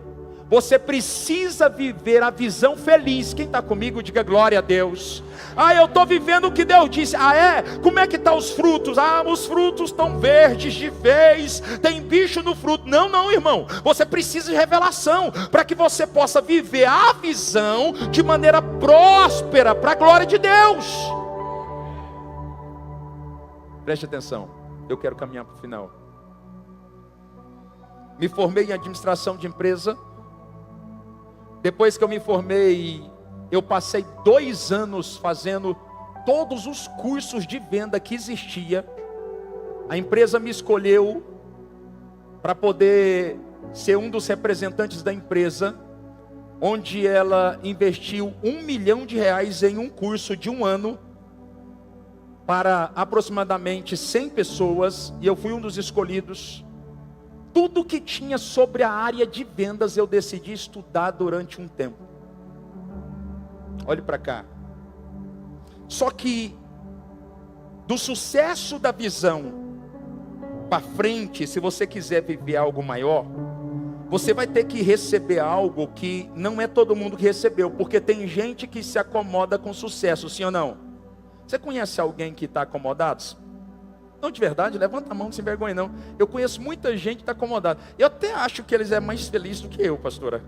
Você precisa viver a visão feliz. Quem está comigo, diga glória a Deus. Eu estou vivendo o que Deus disse. Como é que estão os frutos? Os frutos estão verdes de vez. Tem bicho no fruto. Não, irmão. Você precisa de revelação para que você possa viver a visão de maneira próspera, para a glória de Deus. Preste atenção. eu quero caminhar para o final. Me formei em administração de empresa. Depois que eu me formei, eu passei 2 anos fazendo todos os cursos de venda que existia. A empresa me escolheu para poder ser um dos representantes da empresa, onde ela investiu R$1 milhão em um curso de 1 ano, para aproximadamente 100 pessoas, e eu fui um dos escolhidos. Tudo que tinha sobre a área de vendas eu decidi estudar durante um tempo. Olhe para cá. Só que do sucesso da visão para frente, se você quiser viver algo maior, você vai ter que receber algo que não é todo mundo que recebeu, porque tem gente que se acomoda com sucesso, sim ou não? Você conhece alguém que está acomodado? Não, de verdade, levanta a mão, não se envergonhe não. Eu conheço muita gente que está acomodada. Eu até acho que eles é mais felizes do que eu, pastora.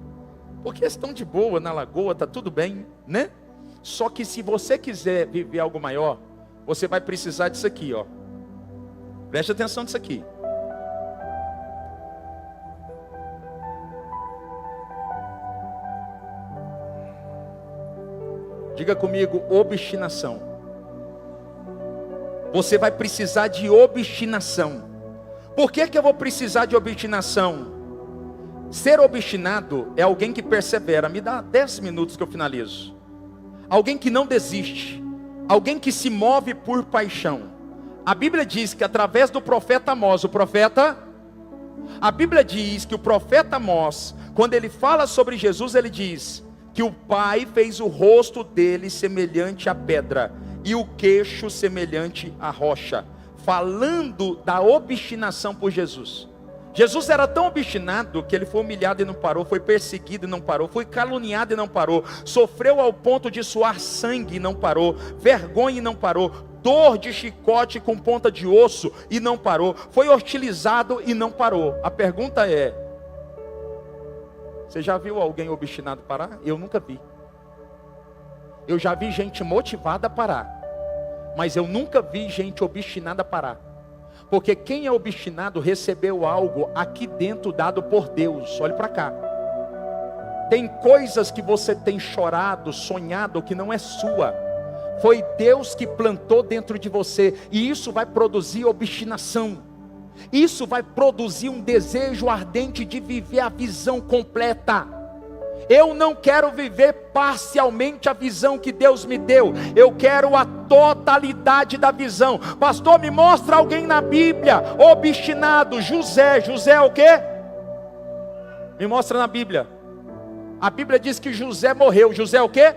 Porque eles estão de boa na lagoa, está tudo bem, né? Só que se você quiser viver algo maior, você vai precisar disso aqui, ó. Preste atenção nisso aqui. Diga comigo, obstinação. Você vai precisar de obstinação. Por que eu vou precisar de obstinação? Ser obstinado é alguém que persevera. Me dá 10 minutos que eu finalizo. Alguém que não desiste. Alguém que se move por paixão. A Bíblia diz que através do profeta Amós, a Bíblia diz que o profeta Amós, quando ele fala sobre Jesus, ele diz que o Pai fez o rosto dele semelhante à pedra e o queixo semelhante à rocha, falando da obstinação por Jesus. Jesus era tão obstinado que ele foi humilhado e não parou, foi perseguido e não parou, foi caluniado e não parou, sofreu ao ponto de suar sangue e não parou, vergonha e não parou, dor de chicote com ponta de osso e não parou, foi hostilizado e não parou. A pergunta é: você já viu alguém obstinado parar? Eu nunca vi. Eu já vi gente motivada a parar, mas eu nunca vi gente obstinada a parar. Porque quem é obstinado recebeu algo aqui dentro dado por Deus. Olhe para cá. Tem coisas que você tem chorado, sonhado, que não é sua. Foi Deus que plantou dentro de você. E isso vai produzir obstinação. Isso vai produzir um desejo ardente de viver a visão completa. Eu não quero viver parcialmente a visão que Deus me deu. Eu quero a totalidade da visão. Pastor, me mostra alguém na Bíblia obstinado. José é o quê? Me mostra na Bíblia. A Bíblia diz que José morreu. José é o quê?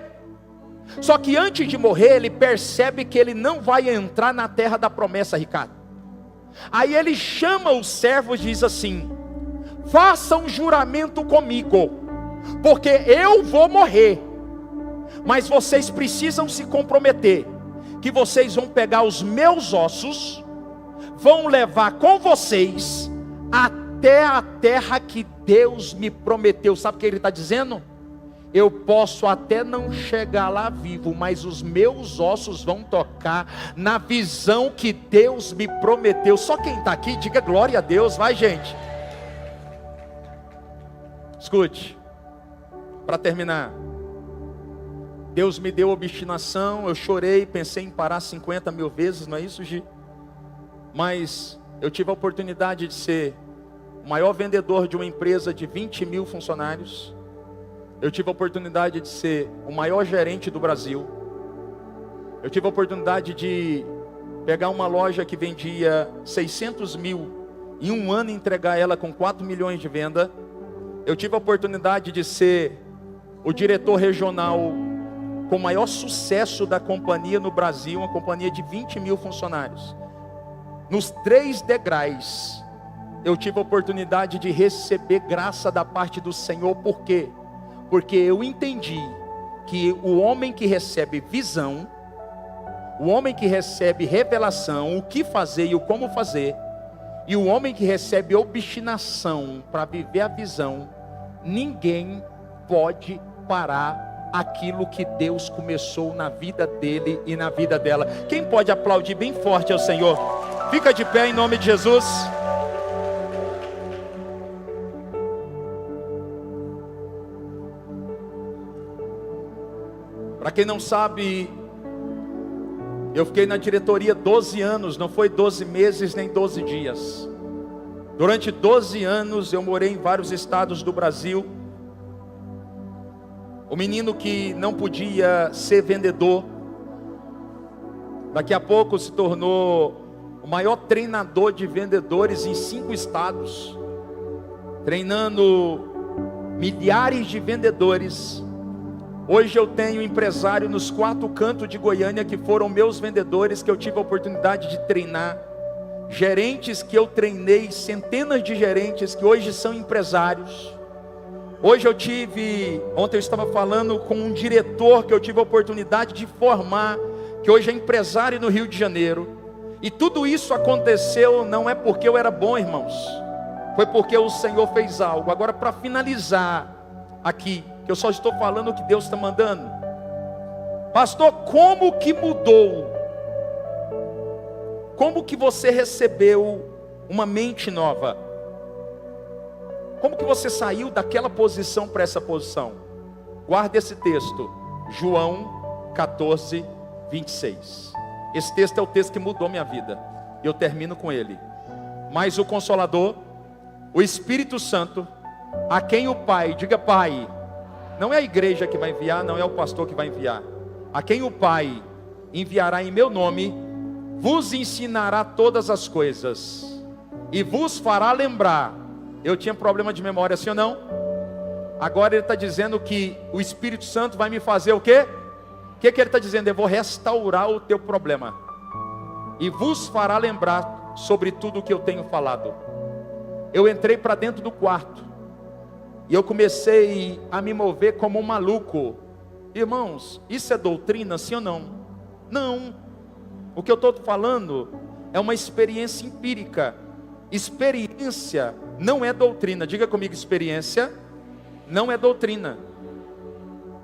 Só que antes de morrer, ele percebe que ele não vai entrar na terra da promessa, Ricardo. Aí ele chama os servos e diz assim: faça um juramento comigo, porque eu vou morrer, mas vocês precisam se comprometer, que vocês vão pegar os meus ossos, vão levar com vocês até a terra que Deus me prometeu. Sabe o que ele está dizendo? Eu posso até não chegar lá vivo, mas os meus ossos vão tocar na visão que Deus me prometeu. Só quem está aqui, diga glória a Deus, vai gente. Escute, para terminar, Deus me deu obstinação, eu chorei, pensei em parar 50 mil vezes, não é isso, Gi? Mas eu tive a oportunidade de ser o maior vendedor de uma empresa de 20 mil funcionários. Eu tive a oportunidade de ser o maior gerente do Brasil. Eu tive a oportunidade de pegar uma loja que vendia 600 mil, em um ano entregar ela com 4 milhões de venda. Eu tive a oportunidade de ser o diretor regional com o maior sucesso da companhia no Brasil, uma companhia de 20 mil funcionários. Nos 3 degraus, eu tive a oportunidade de receber graça da parte do Senhor. Por quê? Porque eu entendi que o homem que recebe visão, o homem que recebe revelação, o que fazer e o como fazer, e o homem que recebe obstinação para viver a visão, ninguém pode parar aquilo que Deus começou na vida dele e na vida dela. Quem pode aplaudir bem forte ao Senhor? Fica de pé em nome de Jesus. Para quem não sabe, eu fiquei na diretoria 12 anos, não foi 12 meses nem 12 dias. Durante 12 anos eu morei em vários estados do Brasil. O menino que não podia ser vendedor, daqui a pouco se tornou o maior treinador de vendedores em 5 estados, treinando milhares de vendedores. Hoje eu tenho empresário nos 4 cantos de Goiânia que foram meus vendedores, que eu tive a oportunidade de treinar. Gerentes que eu treinei, centenas de gerentes que hoje são empresários. Hoje ontem eu estava falando com um diretor que eu tive a oportunidade de formar, que hoje é empresário no Rio de Janeiro. E tudo isso aconteceu não é porque eu era bom, irmãos. Foi porque o Senhor fez algo. Agora, para finalizar aqui, que eu só estou falando o que Deus está mandando. Pastor, como que mudou? Como que você recebeu uma mente nova? Como que você saiu daquela posição para essa posição? Guarda esse texto, João 14, 26. Esse texto é o texto que mudou minha vida. E eu termino com ele. Mas o Consolador, o Espírito Santo, a quem o Pai, diga Pai, não é a igreja que vai enviar, não é o pastor que vai enviar. A quem o Pai enviará em meu nome, vos ensinará todas as coisas e vos fará lembrar. Eu tinha problema de memória, sim ou não? Agora ele está dizendo que o Espírito Santo vai me fazer o quê? O que ele está dizendo? Eu vou restaurar o teu problema e vos fará lembrar sobre tudo o que eu tenho falado. Eu entrei para dentro do quarto e eu comecei a me mover como um maluco. Irmãos, isso é doutrina, sim ou não? Não. O que eu estou falando é uma experiência empírica. Experiência não é doutrina. Diga comigo, experiência não é doutrina.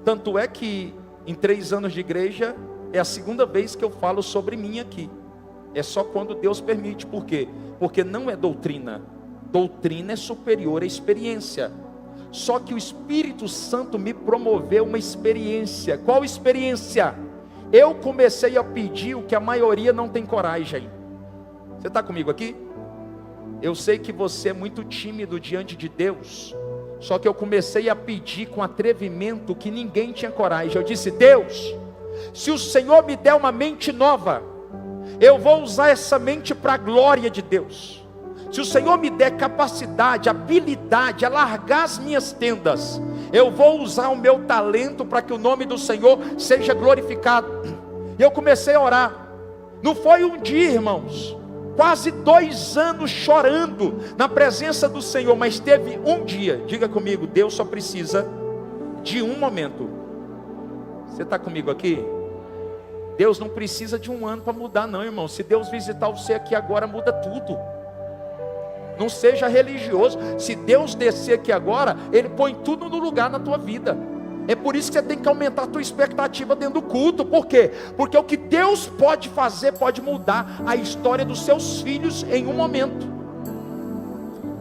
Tanto é que em 3 anos de igreja é a 2ª vez que eu falo sobre mim aqui. É só quando Deus permite. Por quê? Porque não é doutrina. Doutrina é superior à experiência. Só que o Espírito Santo me promoveu uma experiência. Qual experiência? Eu comecei a pedir o que a maioria não tem coragem. Você está comigo aqui? Eu sei que você é muito tímido diante de Deus. Só que eu comecei a pedir com atrevimento que ninguém tinha coragem. Eu disse: Deus, se o Senhor me der uma mente nova, eu vou usar essa mente para a glória de Deus. Se o Senhor me der capacidade, habilidade a largar as minhas tendas, eu vou usar o meu talento para que o nome do Senhor seja glorificado. E eu comecei a orar. Não foi um dia, irmãos, quase 2 anos chorando na presença do Senhor, mas teve um dia. Diga comigo, Deus só precisa de um momento. Você está comigo aqui? Deus não precisa de 1 ano para mudar não, irmão. Se Deus visitar você aqui agora, muda tudo. Não seja religioso. Se Deus descer aqui agora, Ele põe tudo no lugar na tua vida. É por isso que você tem que aumentar a tua expectativa dentro do culto. Por quê? Porque o que Deus pode fazer, pode mudar a história dos seus filhos em um momento.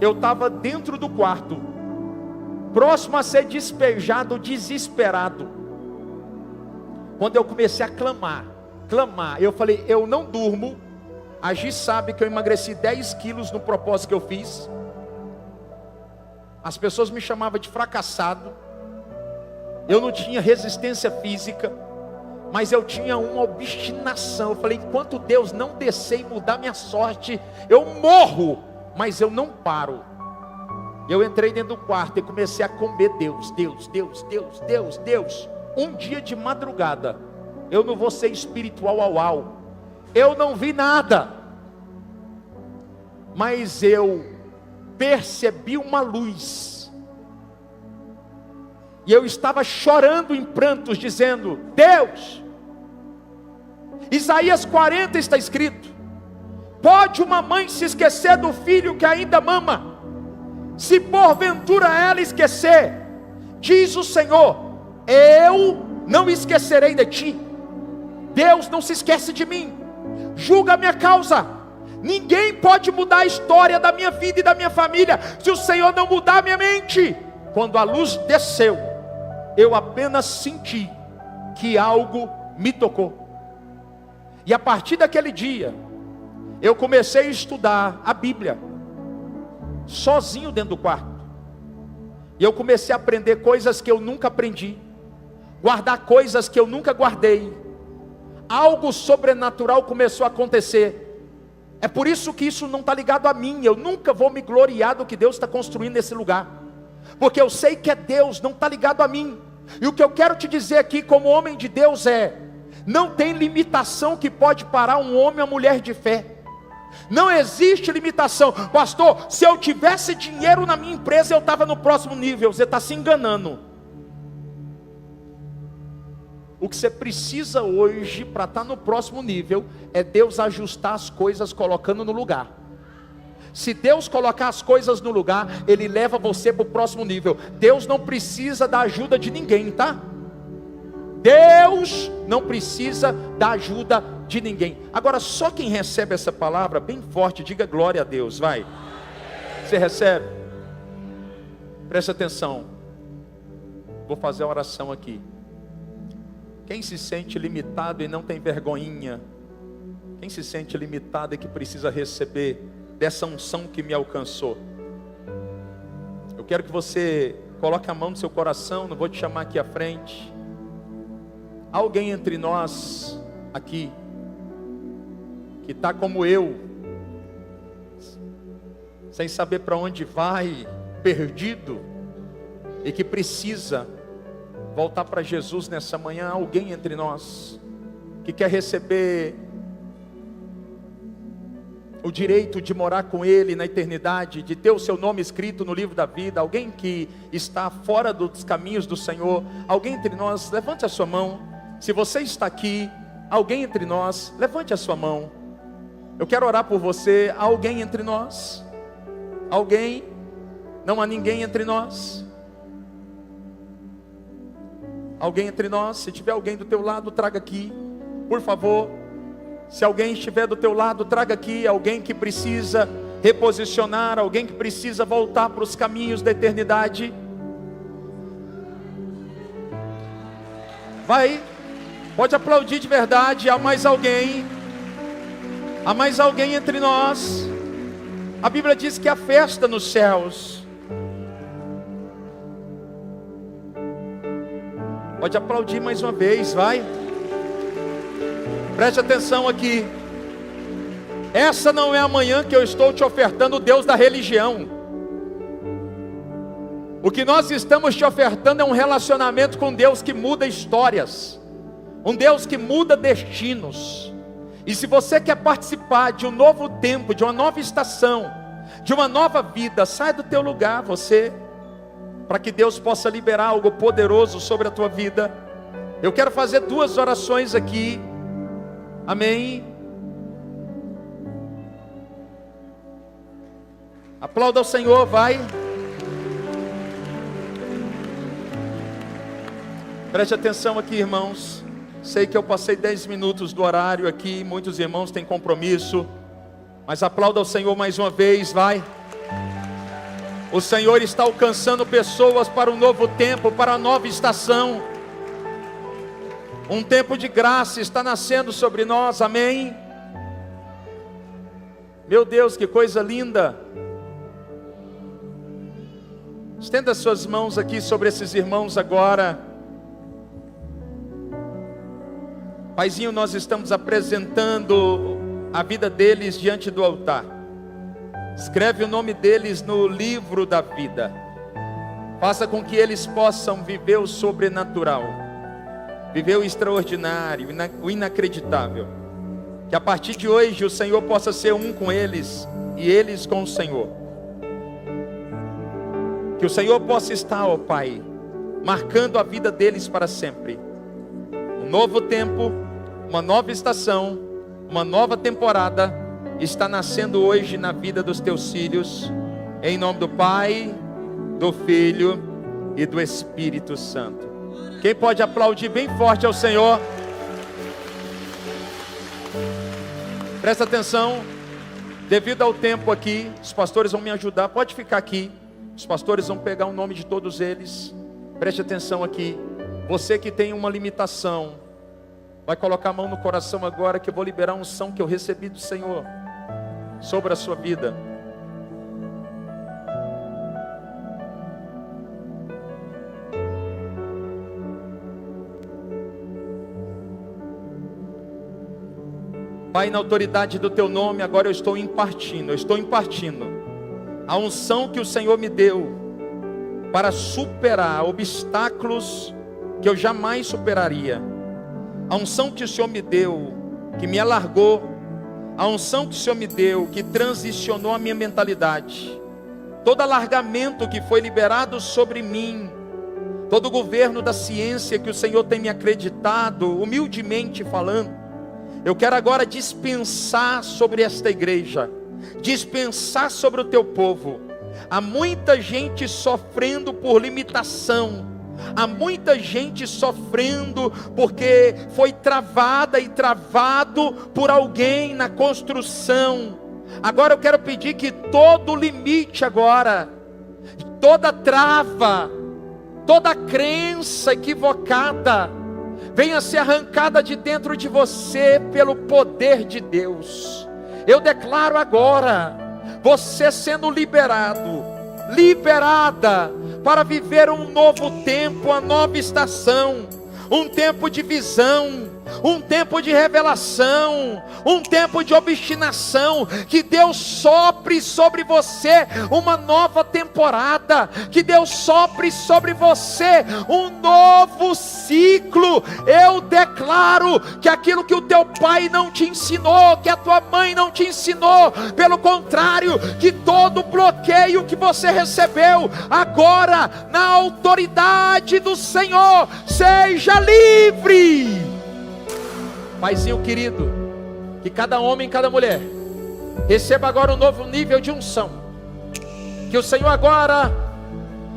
Eu estava dentro do quarto, próximo a ser despejado, desesperado, quando eu comecei a clamar, eu falei: eu não durmo. A Gi sabe que eu emagreci 10 quilos no propósito que eu fiz. As pessoas me chamavam de fracassado. Eu não tinha resistência física, mas eu tinha uma obstinação. Eu falei: enquanto Deus não descer e mudar minha sorte, eu morro, mas eu não paro. Eu entrei dentro do quarto e comecei a comer Deus. Um dia de madrugada, eu não vou ser espiritual eu não vi nada, mas eu percebi uma luz, e eu estava chorando em prantos, dizendo: Deus, Isaías 40 está escrito: pode uma mãe se esquecer do filho que ainda mama? Se porventura ela esquecer, diz o Senhor, eu não esquecerei de ti. Deus não se esquece de mim. Julga a minha causa. Ninguém pode mudar a história da minha vida e da minha família se o Senhor não mudar a minha mente. Quando a luz desceu, eu apenas senti que algo me tocou. E a partir daquele dia, eu comecei a estudar a Bíblia, sozinho dentro do quarto. E eu comecei a aprender coisas que eu nunca aprendi, guardar coisas que eu nunca guardei. Algo sobrenatural começou a acontecer. É por isso que isso não está ligado a mim. Eu nunca vou me gloriar do que Deus está construindo nesse lugar, porque eu sei que é Deus, não está ligado a mim. E o que eu quero te dizer aqui como homem de Deus é: não tem limitação que pode parar um homem ou mulher de fé. Não existe limitação. Pastor, se eu tivesse dinheiro na minha empresa, eu estava no próximo nível. Você está se enganando. O que você precisa hoje para estar no próximo nível é Deus ajustar as coisas, colocando no lugar. Se Deus colocar as coisas no lugar, Ele leva você para o próximo nível. Deus não precisa da ajuda de ninguém, tá? Deus não precisa da ajuda de ninguém. Agora, só quem recebe essa palavra bem forte, diga glória a Deus, vai. Você recebe? Presta atenção. Vou fazer a oração aqui. Quem se sente limitado e não tem vergonhinha? Quem se sente limitado e que precisa receber dessa unção que me alcançou? Eu quero que você coloque a mão no seu coração. Não vou te chamar aqui à frente. Alguém entre nós aqui que está como eu, sem saber para onde vai, perdido, e que precisa voltar para Jesus nessa manhã? Alguém entre nós que quer receber o direito de morar com Ele na eternidade, de ter o seu nome escrito no livro da vida? Alguém que está fora dos caminhos do Senhor? Alguém entre nós? Levante a sua mão. Se você está aqui, alguém entre nós, levante a sua mão. Eu quero orar por você. Alguém entre nós? Alguém? Não há ninguém entre nós? Alguém entre nós? Se tiver alguém do teu lado, traga aqui, por favor. Se alguém estiver do teu lado, traga aqui. Alguém que precisa reposicionar, alguém que precisa voltar para os caminhos da eternidade. Vai, pode aplaudir de verdade. Há mais alguém? Há mais alguém entre nós? A Bíblia diz que há festa nos céus. Pode aplaudir mais uma vez, vai. Preste atenção aqui. Essa não é a manhã que eu estou te ofertando o Deus da religião. O que nós estamos te ofertando é um relacionamento com Deus que muda histórias, um Deus que muda destinos. E se você quer participar de um novo tempo, de uma nova estação, de uma nova vida, sai do teu lugar, você, para que Deus possa liberar algo poderoso sobre a tua vida. Eu quero fazer 2 orações aqui. Amém. Aplauda ao Senhor, vai. Preste atenção aqui, irmãos. Sei que eu passei 10 minutos do horário aqui, muitos irmãos têm compromisso, mas aplauda ao Senhor mais uma vez, vai. O Senhor está alcançando pessoas para um novo tempo, para a nova estação. Um tempo de graça está nascendo sobre nós, amém? Meu Deus, que coisa linda. Estenda suas mãos aqui sobre esses irmãos agora. Paizinho, nós estamos apresentando a vida deles diante do altar. Escreve o nome deles no livro da vida. Faça com que eles possam viver o sobrenatural, viver o extraordinário, o inacreditável. Que a partir de hoje o Senhor possa ser um com eles e eles com o Senhor. Que o Senhor possa estar, ó Pai, marcando a vida deles para sempre. Um novo tempo, uma nova estação, uma nova temporada está nascendo hoje na vida dos teus filhos, em nome do Pai, do Filho e do Espírito Santo. Quem pode aplaudir bem forte ao Senhor? Presta atenção. Devido ao tempo aqui, os pastores vão me ajudar. Pode ficar aqui. Os pastores vão pegar o nome de todos eles. Preste atenção aqui. Você que tem uma limitação, vai colocar a mão no coração agora, que eu vou liberar a unção que eu recebi do Senhor sobre a sua vida. Pai, na autoridade do teu nome, agora eu estou impartindo a unção que o Senhor me deu para superar obstáculos que eu jamais superaria. A unção que o Senhor me deu, que me alargou, a unção que o Senhor me deu, que transicionou a minha mentalidade. Todo alargamento que foi liberado sobre mim, todo o governo da ciência que o Senhor tem me acreditado, humildemente falando, eu quero agora dispensar sobre esta igreja, dispensar sobre o teu povo. Há muita gente sofrendo por limitação, há muita gente sofrendo porque foi travada e travado por alguém na construção. Agora eu quero pedir que todo limite agora, toda trava, toda crença equivocada, venha ser arrancada de dentro de você pelo poder de Deus. Eu declaro agora, você sendo liberado, liberada, para viver um novo tempo, uma nova estação, um tempo de visão, um tempo de revelação, um tempo de obstinação. Que Deus sopre sobre você uma nova temporada, que Deus sopre sobre você um novo ciclo. Eu declaro que aquilo que o teu pai não te ensinou, que a tua mãe não te ensinou, pelo contrário, que todo bloqueio que você recebeu agora, na autoridade do Senhor, seja livre. Paizinho querido, que cada homem, cada mulher receba agora um novo nível de unção. Que o Senhor agora,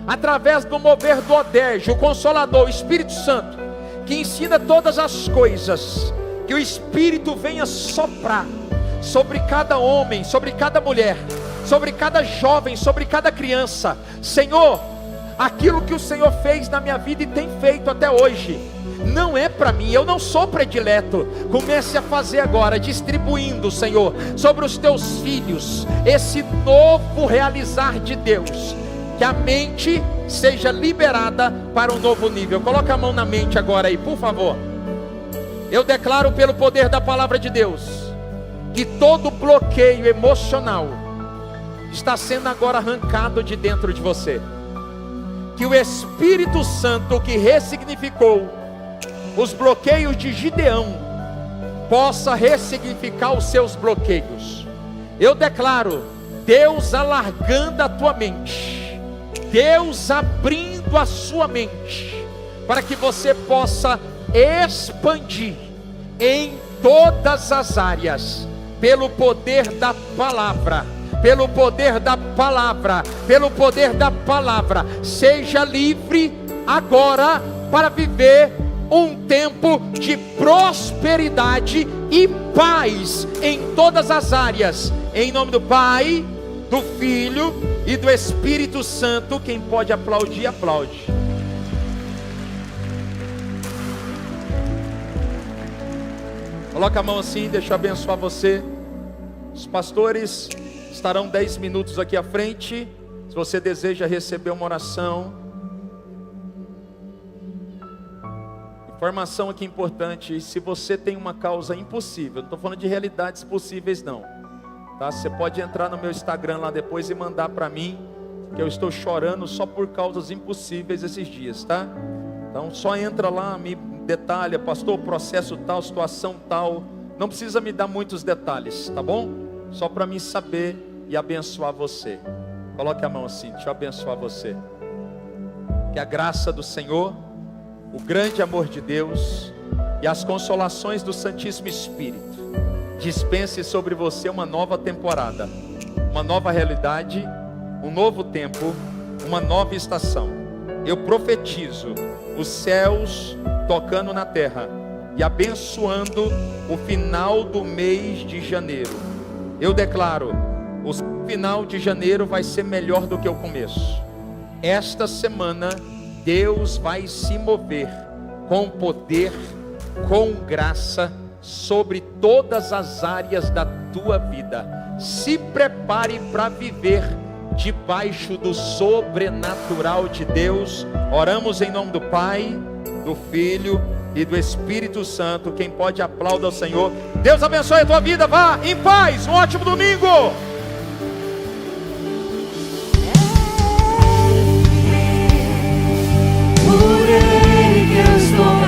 através do mover do Odege, o Consolador, o Espírito Santo, que ensina todas as coisas, que o Espírito venha soprar sobre cada homem, sobre cada mulher, sobre cada jovem, sobre cada criança. Senhor, aquilo que o Senhor fez na minha vida e tem feito até hoje, não é para mim, eu não sou predileto. Comece a fazer agora, distribuindo, Senhor, sobre os teus filhos, esse novo realizar de Deus. Que a mente seja liberada para um novo nível. Coloca a mão na mente agora aí, por favor. Eu declaro pelo poder da palavra de Deus, que todo bloqueio emocional está sendo agora arrancado de dentro de você. Que o Espírito Santo, que ressignificou os bloqueios de Gideão, possa ressignificar os seus bloqueios. Eu declaro Deus alargando a tua mente, Deus abrindo a sua mente, para que você possa expandir em todas as áreas, pelo poder da palavra, pelo poder da palavra, pelo poder da palavra. Seja livre agora para viver um tempo de prosperidade e paz em todas as áreas, em nome do Pai, do Filho e do Espírito Santo. Quem pode aplaudir, aplaude. Coloca a mão assim, deixa eu abençoar você. Os pastores estarão 10 minutos aqui à frente. Se você deseja receber uma oração, informação aqui importante: se você tem uma causa impossível, não estou falando de realidades possíveis não, tá? Você pode entrar no meu Instagram lá depois e mandar para mim, que eu estou chorando só por causas impossíveis esses dias, tá? Então só entra lá, me detalha: pastor, processo tal, situação tal. Não precisa me dar muitos detalhes, tá bom? Só para mim saber e abençoar você. Coloque a mão assim, deixa eu abençoar você. Que a graça do Senhor, o grande amor de Deus e as consolações do Santíssimo Espírito dispense sobre você uma nova temporada, uma nova realidade, um novo tempo, uma nova estação. Eu profetizo os céus tocando na terra e abençoando o final do mês de janeiro. Eu declaro, o final de janeiro vai ser melhor do que o começo. Esta semana, Deus vai se mover com poder, com graça, sobre todas as áreas da tua vida. Se prepare para viver debaixo do sobrenatural de Deus. Oramos em nome do Pai, do Filho e do Espírito Santo. Quem pode aplaudir ao Senhor. Deus abençoe a tua vida, vá em paz, um ótimo domingo.